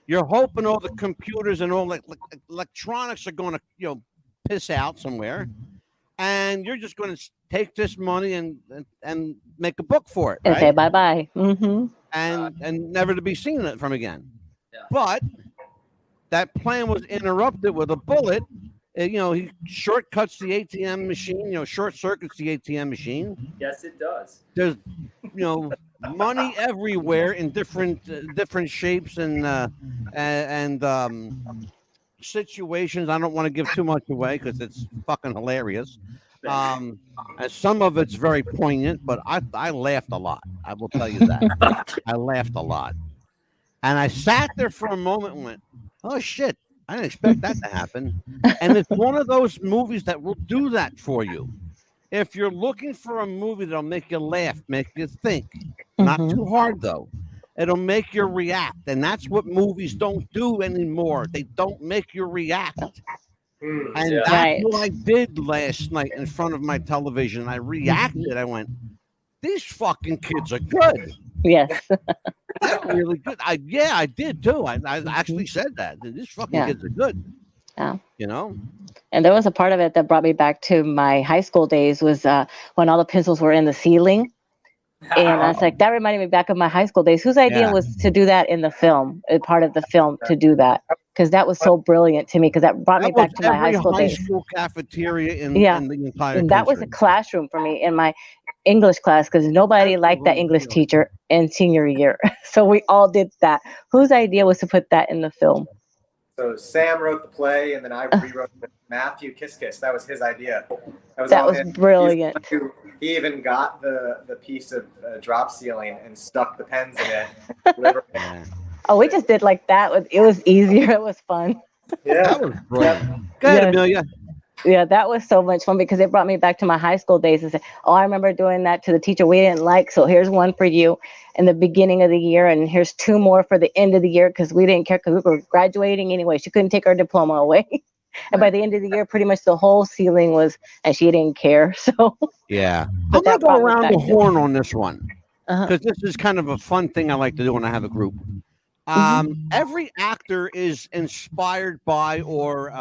Speaker 1: You're hoping all the computers and all the electronics are going to, you know, piss out somewhere. And you're just going to take this money and make a book for it,
Speaker 2: and
Speaker 1: right?
Speaker 2: say bye-bye. Mm-hmm.
Speaker 1: And never to be seen from again.
Speaker 5: Yeah.
Speaker 1: But that plan was interrupted with a bullet. You know, he shortcuts the ATM machine. You know, short circuits the ATM machine.
Speaker 5: Yes, it does.
Speaker 1: There's, you know, money everywhere in different shapes and situations. I don't want to give too much away because it's fucking hilarious. And some of it's very poignant, but I laughed a lot. I will tell you that. I laughed a lot. And I sat there for a moment and went, oh shit, I didn't expect that to happen. And it's one of those movies that will do that for you. If you're looking for a movie that'll make you laugh, make you think, not too hard though. It'll make you react. And that's what movies don't do anymore. They don't make you react. And that's what I did last night in front of my television. I reacted. I went, these fucking kids are good.
Speaker 2: Yes.
Speaker 1: That's really good. I did too. I actually said that. These fucking kids are good.
Speaker 2: Yeah.
Speaker 1: You know?
Speaker 2: And there was a part of it that brought me back to my high school days was when all the pencils were in the ceiling. And I was like, that reminded me back of my high school days. Whose idea was to do that in the film, part of the film, to do that? Because that was so brilliant to me, because that brought me back to my high school days.
Speaker 1: School cafeteria in the entire
Speaker 2: and that was a classroom for me in my English class, because nobody liked that English teacher in senior year. So we all did that. Whose idea was to put that in the film?
Speaker 4: So Sam wrote the play, and then I rewrote it with Matthew Kiskis. That was his idea.
Speaker 2: That was brilliant.
Speaker 4: He even got the piece of drop ceiling and stuck the pens in it.
Speaker 2: Oh, we just did like that. It was easier. It was fun.
Speaker 4: Yeah,
Speaker 1: that was brilliant. Go ahead, Amelia.
Speaker 2: Yeah, that was so much fun, because it brought me back to my high school days and said, oh, I remember doing that to the teacher we didn't like. So here's one for you in the beginning of the year, and here's two more for the end of the year, because we didn't care, because we were graduating anyway. She couldn't take her diploma away. And by the end of the year, pretty much the whole ceiling was, and she didn't care. So
Speaker 1: yeah, I'm gonna go around the horn on this one, because this is kind of a fun thing I like to do when I have a group. Every actor is inspired by or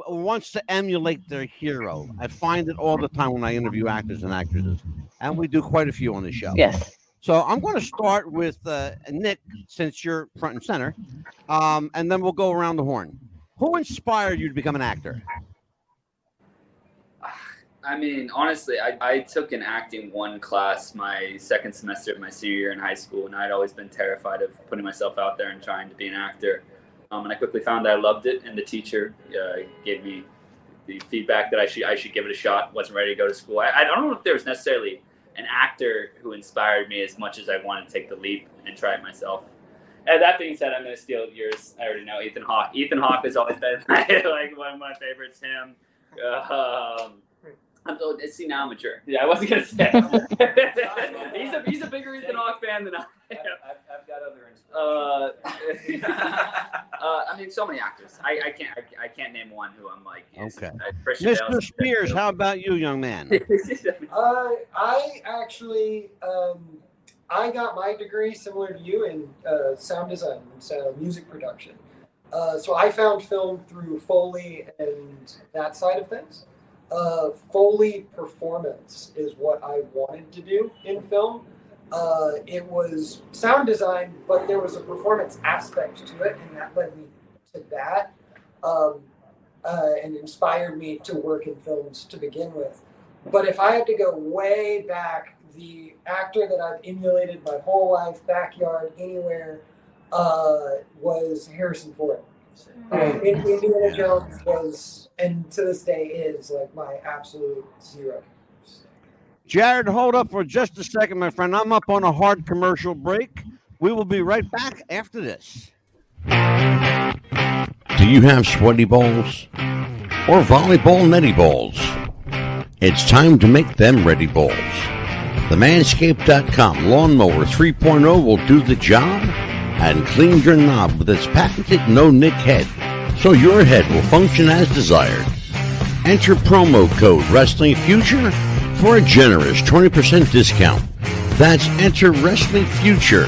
Speaker 1: wants to emulate their hero. I find it all the time when I interview actors and actresses, and we do quite a few on the show.
Speaker 2: Yes.
Speaker 1: So I'm going to start with Nick, since you're front and center, and then we'll go around the horn. Who inspired you to become an actor?
Speaker 5: I mean, honestly, I took an acting 1 class my second semester of my senior year in high school, and I'd always been terrified of putting myself out there and trying to be an actor. And I quickly found I loved it, and the teacher gave me the feedback that I should give it a shot. Wasn't ready to go to school. I don't know if there was necessarily an actor who inspired me as much as I wanted to take the leap and try it myself. And that being said, I'm going to steal yours. I already know Ethan Hawke. Ethan Hawke has always been like one of my favorites. Him. See, now I'm mature. Yeah, I wasn't going to say. he's a bigger Ethan Hawke fan than I am.
Speaker 9: I've got other inspirations.
Speaker 5: I mean, so many actors. I can't name one who I'm like.
Speaker 1: Okay.
Speaker 5: Mr.
Speaker 1: Spears, how about you, young man?
Speaker 7: I actually I got my degree similar to you in sound design and music production. So I found film through Foley and that side of things. Foley performance is what I wanted to do in film. It was sound design, but there was a performance aspect to it, and that led me to that, and inspired me to work in films to begin with. But if I had to go way back, the actor that I've emulated my whole life, backyard, anywhere, was Harrison Ford. Indiana Jones was, and to this day is, like my absolute hero.
Speaker 1: Jared, hold up for just a second, my friend. I'm up on a hard commercial break. We will be right back after this. Do you have sweaty balls or volleyball netty balls? It's time to make them ready balls. The Manscaped.com Lawnmower 3.0 will do the job and clean your knob with its patented no-nick head, so your head will function as desired. Enter promo code Wrestling Future for a generous 20% discount. That's enter Wrestling Future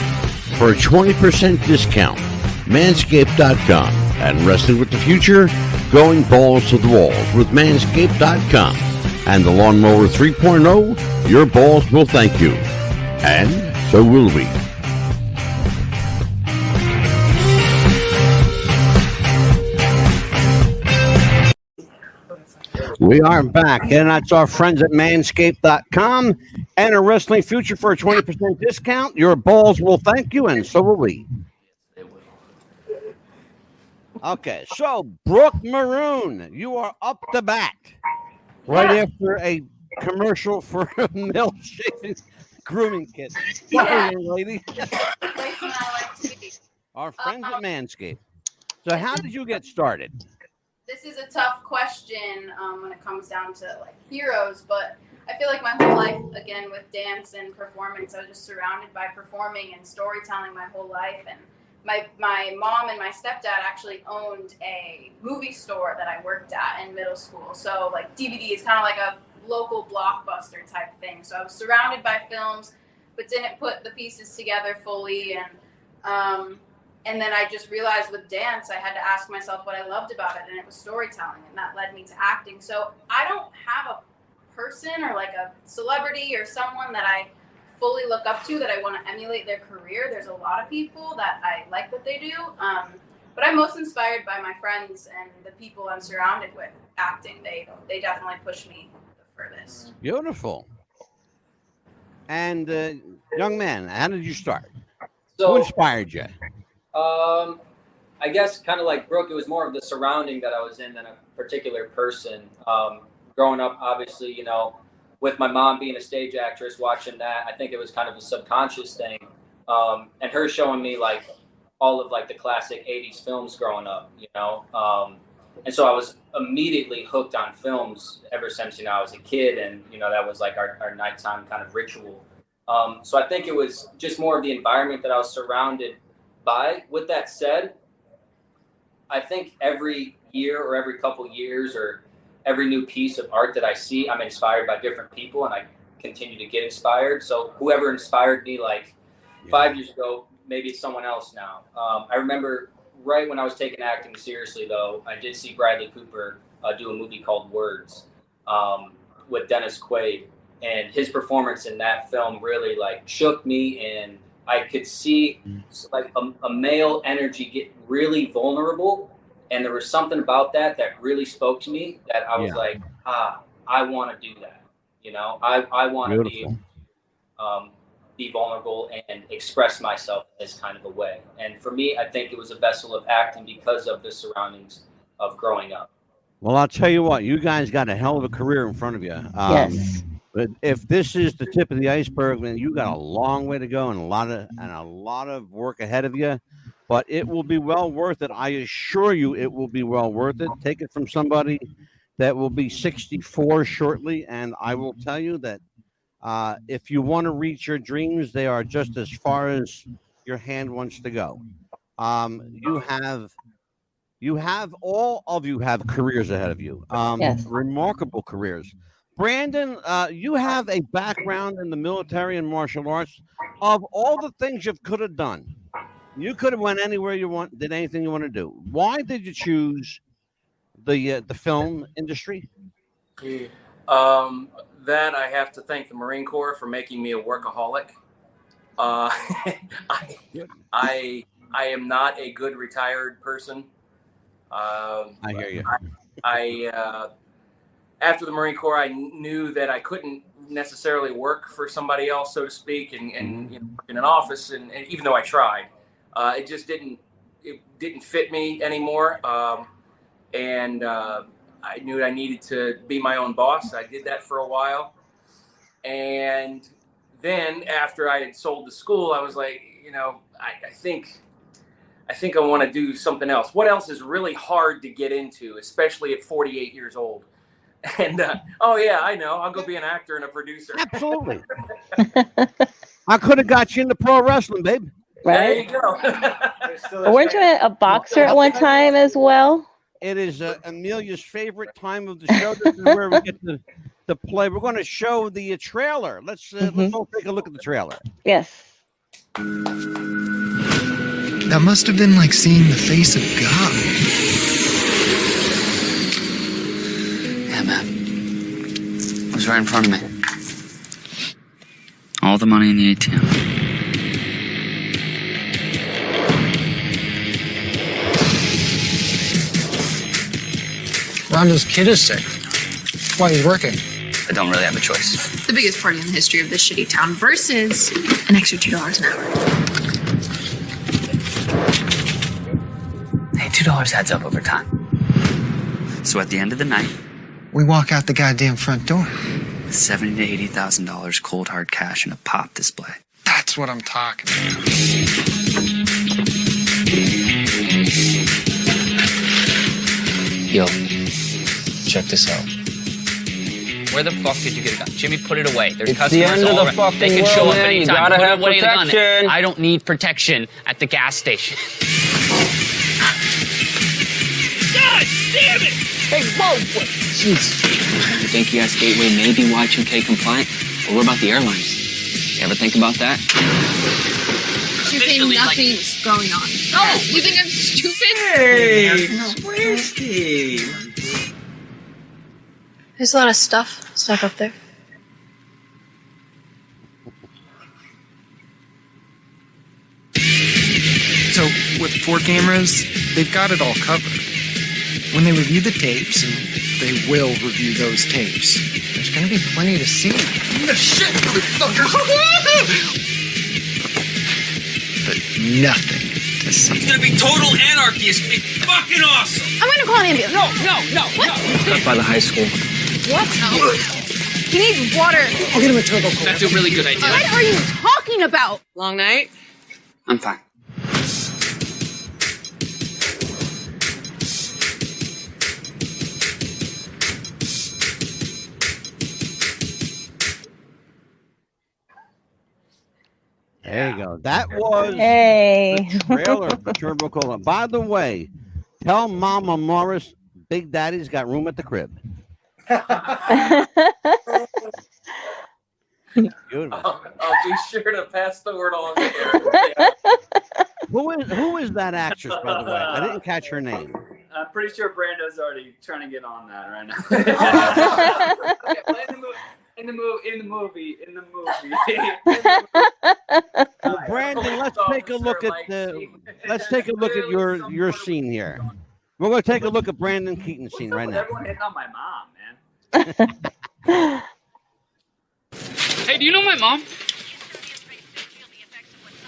Speaker 1: for a 20% discount. Manscaped.com and Wrestling with the Future, going balls to the walls with Manscaped.com and the Lawnmower 3.0. Your balls will thank you, and so will we. We are back, and that's our friends at Manscaped.com. Enter Wrestling Future for a 20% discount. Your balls will thank you, and so will we. Okay, so Brooke Maroon, you are up to bat right after a commercial for a male shaving grooming kit. Sorry, young lady. Our friends at Manscaped. So how did you get started?
Speaker 8: This is a tough question when it comes down to like heroes, but I feel like my whole life, again, with dance and performance, I was just surrounded by performing and storytelling my whole life. And my mom and my stepdad actually owned a movie store that I worked at in middle school. So like DVD is kind of like a local blockbuster type thing. So I was surrounded by films, but didn't put the pieces together fully. And then I just realized with dance, I had to ask myself what I loved about it, and it was storytelling, and that led me to acting. So I don't have a person or like a celebrity or someone that I fully look up to that I want to emulate their career. There's a lot of people that I like what they do, but I'm most inspired by my friends and the people I'm surrounded with acting. They definitely push me the furthest.
Speaker 1: Beautiful. And young man, how did you start?
Speaker 9: So,
Speaker 1: Who inspired you?
Speaker 9: I guess kind of like Brooke, it was more of the surrounding that I was in than a particular person. Growing up, obviously, you know, with my mom being a stage actress, watching that, I think it was kind of a subconscious thing. And her showing me like all of like the classic 80s films growing up, you know. And so I was immediately hooked on films ever since, you know, I was a kid, and, you know, that was like our nighttime kind of ritual. So I think it was just more of the environment that I was surrounded by. With that said, I think every year or every couple years or every new piece of art that I see, I'm inspired by different people, and I continue to get inspired. So whoever inspired me like 5 years ago, maybe it's someone else now. I remember right when I was taking acting seriously, though, I did see Bradley Cooper do a movie called Words with Dennis Quaid, and his performance in that film really like shook me, and I could see like a male energy get really vulnerable, and there was something about that that really spoke to me that I was like, I want to do that. You know, I want to be vulnerable and express myself in this kind of a way. And for me, I think it was a vessel of acting because of the surroundings of growing up.
Speaker 1: Well, I'll tell you what, you guys got a hell of a career in front of you.
Speaker 2: Yes.
Speaker 1: But if this is the tip of the iceberg, then you got a long way to go and a lot of work ahead of you. But it will be well worth it. I assure you, it will be well worth it. Take it from somebody that will be 64 shortly, and I will tell you that if you want to reach your dreams, they are just as far as your hand wants to go. All of you have careers ahead of you.
Speaker 2: Yes.
Speaker 1: Remarkable careers. Brandon, you have a background in the military and martial arts. Of all the things you could have done, you could have went anywhere you want, did anything you want to do. Why did you choose the film industry?
Speaker 3: That I have to thank the Marine Corps for making me a workaholic. I am not a good retired person.
Speaker 1: I hear you.
Speaker 3: After the Marine Corps, I knew that I couldn't necessarily work for somebody else, so to speak, and you know, work in an office. And even though I tried, it just didn't fit me anymore. And I knew I needed to be my own boss. I did that for a while. And then after I had sold the school, I was like, you know, I think I want to do something else. What else is really hard to get into, especially at 48 years old? And oh yeah, I know. I'll go be an actor and a producer.
Speaker 1: Absolutely. I could have got you into pro wrestling, babe.
Speaker 2: Right?
Speaker 3: There you go.
Speaker 2: Weren't you a boxer at one time as well?
Speaker 1: It is Amelia's favorite time of the show. This is where we get to play. We're going to show the trailer. Let's all take a look at the trailer.
Speaker 2: Yes.
Speaker 10: That must have been like seeing the face of God.
Speaker 11: Yeah, man. It was right in front of me. All the money in the ATM.
Speaker 10: Rondo's kid is sick. Why, he's working.
Speaker 11: I don't really have a choice.
Speaker 12: The biggest party in the history of this shitty town versus an extra $2 an hour.
Speaker 11: Hey, $2 adds up over time. So at the end of the night,
Speaker 10: We walk out the goddamn front door.
Speaker 11: $70,000 to $80,000 cold hard cash in a pop display.
Speaker 10: That's what I'm talking about.
Speaker 13: Yo, check this out. Where the fuck did you get a gun? Jimmy, put it away. There's
Speaker 14: It's
Speaker 13: customers
Speaker 14: the end of
Speaker 13: all
Speaker 14: the
Speaker 13: around.
Speaker 14: fucking
Speaker 13: They can
Speaker 14: world,
Speaker 13: show up
Speaker 14: man. You
Speaker 13: anytime.
Speaker 14: gotta
Speaker 13: Put
Speaker 14: have
Speaker 13: away the gun.
Speaker 14: protection.
Speaker 13: I don't need protection at the gas station. God damn it!
Speaker 14: Hey, whoa! Jeez.
Speaker 11: You think US Gateway may be Y2K compliant? But what about the airlines?
Speaker 13: You ever think about that?
Speaker 12: You think nothing's going on. Oh, you think I'm stupid?
Speaker 14: Hey, Swearsky.
Speaker 12: There's a lot of stuff stuck up there.
Speaker 14: So, with 4 cameras, they've got it all covered. When they review the tapes, and they will review those tapes, there's gonna be plenty to see. Shit, motherfucker! But nothing to see.
Speaker 15: It's gonna be total anarchy. It's gonna be fucking awesome.
Speaker 12: I'm gonna call an ambulance. No. What?
Speaker 13: Up by the high school.
Speaker 12: What? No. He needs water.
Speaker 14: I'll get him a turbo cola.
Speaker 15: That's a really good idea.
Speaker 12: What are you talking about?
Speaker 16: Long night?
Speaker 13: I'm fine.
Speaker 1: There you go. That was
Speaker 2: the
Speaker 1: trailer for Turbo Cola. By the way, tell Mama Morris Big Daddy's got room at the crib.
Speaker 3: I'll be sure to pass the word on there.
Speaker 1: Who is that actress, by the way? I didn't catch her name.
Speaker 5: I'm pretty sure Brando's already trying to get on that right now. In the movie.
Speaker 1: Well, Brandon, let's take a look at your scene here. We're going to take a look at Brandon Keeton's scene right now.
Speaker 5: Everyone hitting on my mom, man.
Speaker 15: Hey, do you know my mom?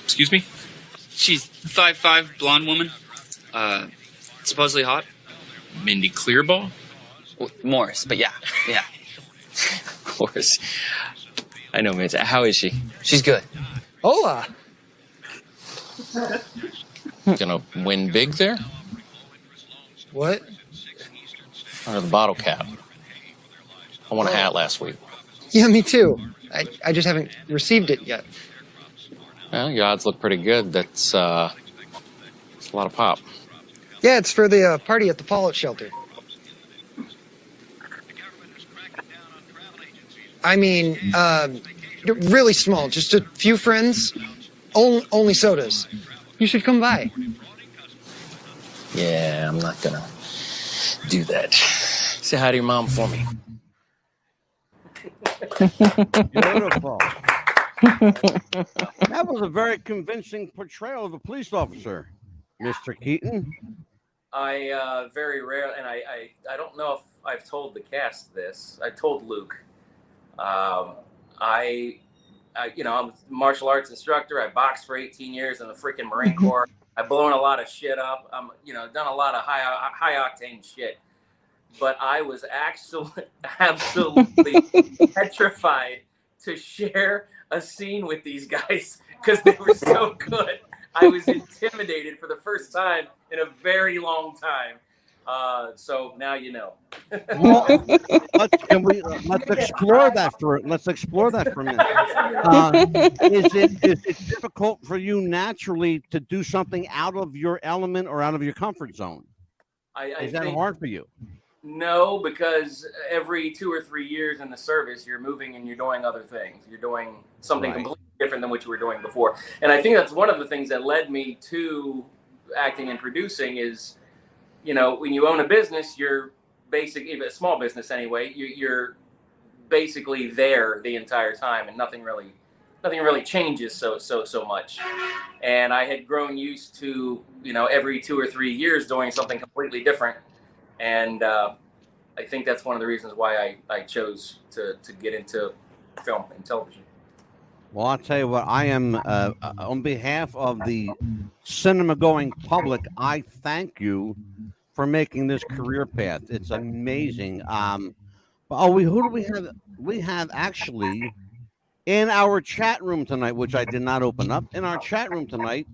Speaker 15: Excuse me? She's 5'5", blonde woman. Supposedly hot. Mindy Clearball?
Speaker 13: Well, Morris, but yeah. Of course. I know, Mitch. How is she? She's good.
Speaker 14: Hola.
Speaker 17: Gonna win big there?
Speaker 14: What?
Speaker 17: Under the bottle cap. I won a hat last week.
Speaker 14: Yeah, me too. I just haven't received it yet.
Speaker 17: Well, your odds look pretty good. That's it's a lot of pop.
Speaker 14: Yeah, it's for the party at the fallout shelter. I mean, really small, just a few friends, only sodas. You should come by.
Speaker 17: Yeah, I'm not gonna do that. Say hi to your mom for me.
Speaker 1: Beautiful. That was a very convincing portrayal of a police officer, Mr. Keeton.
Speaker 3: I very rare, and I don't know if I've told the cast this. I told Luke. I'm a martial arts instructor. I boxed for 18 years in the freaking Marine Corps. I've blown a lot of shit up. Done a lot of high octane shit. But I was actually absolutely petrified to share a scene with these guys because they were so good. I was intimidated for the first time in a very long time. So now you know.
Speaker 1: Well, let's explore that for a minute. Is it difficult for you naturally to do something out of your element or out of your comfort zone? Is that hard for you?
Speaker 3: No, because every 2 or 3 years in the service, you're moving and you're doing other things. You're doing something completely different than what you were doing before. And I think that's one of the things that led me to acting and producing is, when you own a business, you're even a small business anyway, you're basically there the entire time and nothing really changes so much. And I had grown used to, every 2 or 3 years doing something completely different. And I think that's one of the reasons why I chose to get into film and television.
Speaker 1: Well, I'll tell you what, I am, on behalf of the cinema-going public, I thank you for making this career path. It's amazing. Who do we have? We have actually, in our chat room tonight, which I did not open up, in our chat room tonight,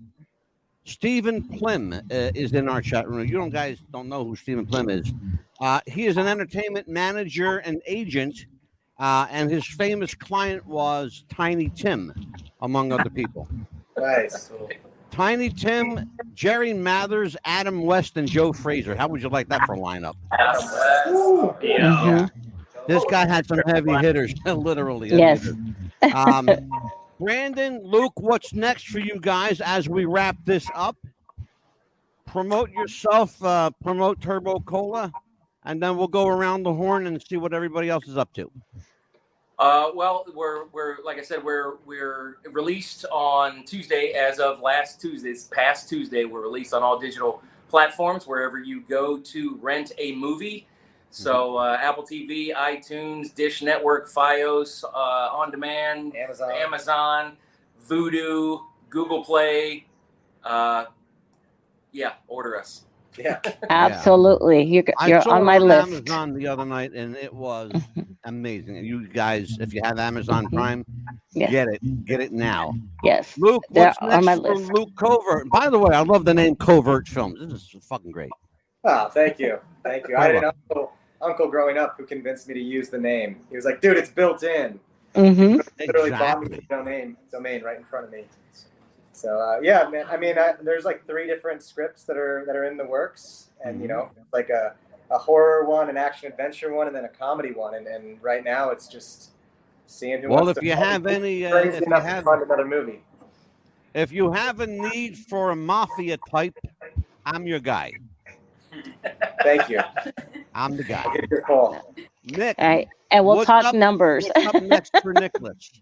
Speaker 1: Stephen Plim is in our chat room. You guys don't know who Stephen Plim is. He is an entertainment manager and agent, and his famous client was Tiny Tim, among other people.
Speaker 4: Nice.
Speaker 1: Tiny Tim, Jerry Mathers, Adam West, and Joe Fraser. How would you like that for a lineup?
Speaker 2: Yeah.
Speaker 1: This guy had some heavy hitters, literally.
Speaker 2: Yes.
Speaker 1: Brandon, Luke, what's next for you guys as we wrap this up? Promote yourself, promote Turbo Cola, and then we'll go around the horn and see what everybody else is up to.
Speaker 3: Well, we're like I said, we're released on Tuesday. As of last Tuesday, this past Tuesday, we're released on all digital platforms wherever you go to rent a movie. So Apple TV, iTunes, Dish Network, Fios, On Demand, Amazon, Vudu, Google Play. Order us.
Speaker 2: Yeah, absolutely. You're
Speaker 1: saw
Speaker 2: on my
Speaker 1: it
Speaker 2: list.
Speaker 1: Amazon the other night, and it was amazing. You guys, if you have Amazon Prime, get it now.
Speaker 2: Yes,
Speaker 1: Luke,
Speaker 2: they're
Speaker 1: what's
Speaker 2: on
Speaker 1: next
Speaker 2: my
Speaker 1: for
Speaker 2: list.
Speaker 1: Luke Covert? By the way, I love the name Covert Films. This is fucking great.
Speaker 4: Oh, thank you. I had an uncle growing up who convinced me to use the name. He was like, "Dude, it's built in."
Speaker 2: Mm-hmm.
Speaker 4: Literally bought me the domain right in front of me. So yeah, man. I mean, there's like 3 different scripts that are in the works, and you know, it's like a horror one, an action adventure one, and then a comedy one. And right now, it's just seeing who.
Speaker 1: Well,
Speaker 4: wants
Speaker 1: if
Speaker 4: to
Speaker 1: you have any,
Speaker 4: crazy enough to fund another movie.
Speaker 1: If you have a need for a mafia type, I'm your guy.
Speaker 4: Thank you.
Speaker 1: I'm the guy.
Speaker 4: I'll give you a call.
Speaker 1: Nick,
Speaker 2: All right, and we'll talk numbers.
Speaker 1: What's up next for Nicholas?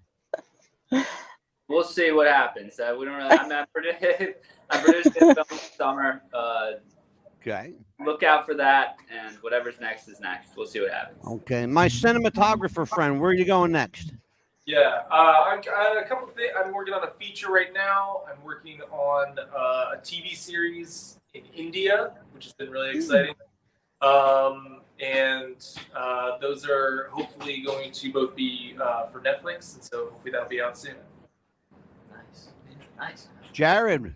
Speaker 5: We'll see what happens. We don't really. I'm producing a film this summer.
Speaker 1: Okay.
Speaker 5: Look out for that, and whatever's next is next. We'll see what happens.
Speaker 1: Okay, my cinematographer friend, where are you going next?
Speaker 6: Yeah, I got a couple of things. I'm working on a feature right now. I'm working on a TV series in India, which has been really exciting. And those are hopefully going to both be for Netflix, and so hopefully that'll be out soon.
Speaker 5: Nice.
Speaker 1: Jared,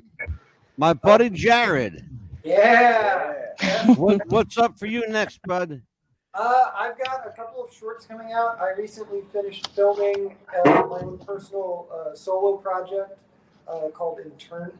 Speaker 1: my buddy Jared.
Speaker 7: Yeah.
Speaker 1: What's up for you next, bud?
Speaker 7: I've got a couple of shorts coming out. I recently finished filming my own personal solo project called Interment.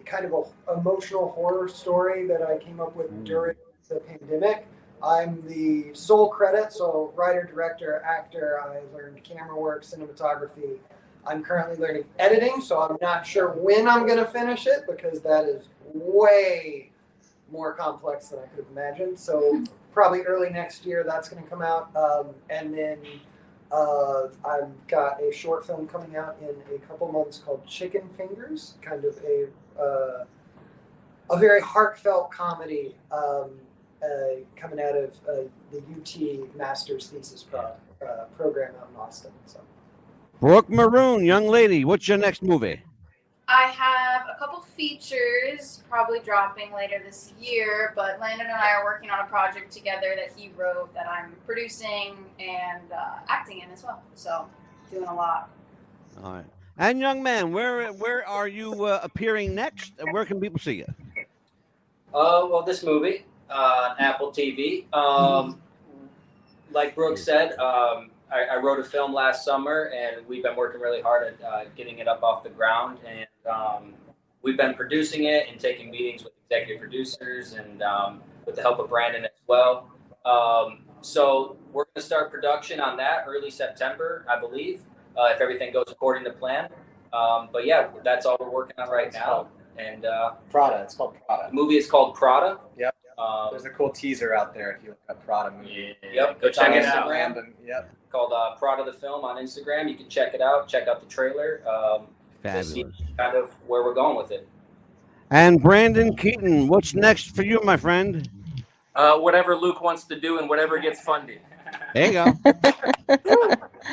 Speaker 7: Kind of an emotional horror story that I came up with during the pandemic. I'm the sole credit, so writer, director, actor. I learned camera work, cinematography. I'm currently learning editing, so I'm not sure when I'm going to finish it because that is way more complex than I could have imagined. So probably early next year that's going to come out. And then I've got a short film coming out in a couple months called Chicken Fingers, kind of a very heartfelt comedy coming out of the UT Master's Thesis program out in Austin. So.
Speaker 1: Brooke Maroon, young lady, what's your next movie?
Speaker 8: I have a couple features probably dropping later this year, but Landon and I are working on a project together that he wrote that I'm producing and acting in as well. So doing a lot.
Speaker 1: All right. And young man, where are you appearing next? And where can people see you?
Speaker 9: Well, this movie on Apple TV. Like Brooke said, I wrote a film last summer, and we've been working really hard at getting it up off the ground. And we've been producing it and taking meetings with executive producers and with the help of Brandon as well. So we're going to start production on that early September, I believe, if everything goes according to plan. But yeah, that's all we're working on right now. And
Speaker 4: Prada. It's called Prada.
Speaker 9: The movie is called Prada.
Speaker 4: Yep. There's a cool teaser out there if you look at Prada movie.
Speaker 9: Yep. Go check it out.
Speaker 4: Yep.
Speaker 9: Called Prada the Film on Instagram. You can check it out. Check out the trailer. To see kind of where we're going with it.
Speaker 1: And Brandon Keeton, what's next for you, my friend?
Speaker 3: Whatever Luke wants to do and whatever gets funded.
Speaker 1: There you go.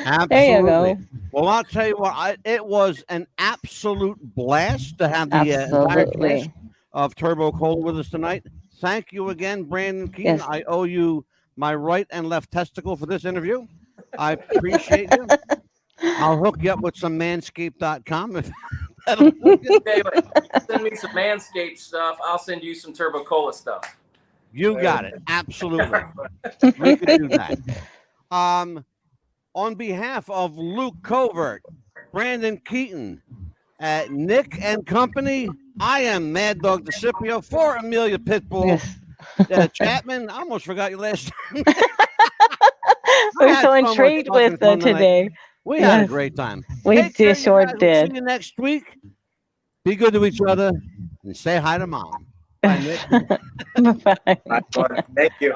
Speaker 1: Absolutely.
Speaker 2: There you go.
Speaker 1: Well, I'll tell you what, it was an absolute blast to have the entire cast of Turbo Cola with us tonight. Thank you again, Brandon Keeton.
Speaker 2: Yes.
Speaker 1: I owe you my right and left testicle for this interview. I appreciate you. I'll hook you up with some manscaped.com. If
Speaker 3: Send me some Manscaped stuff. I'll send you some Turbo Cola stuff.
Speaker 1: You got it. Absolutely. We can do that. On behalf of Luke Covert, Brandon Keeton, Nick and company, I am Mad Dog DeCipio for Amelia Pitbull.
Speaker 2: Yes.
Speaker 1: Chapman, I almost forgot your last name.
Speaker 2: We're so intrigued with today.
Speaker 1: We had a
Speaker 2: Yes.
Speaker 1: great time.
Speaker 2: We
Speaker 1: Take care, you
Speaker 2: sure
Speaker 1: guys. We'll
Speaker 2: did.
Speaker 1: see you next week. Be good to each other and say hi to mom. Bye, Nick.
Speaker 2: Bye-bye.
Speaker 4: Thank you.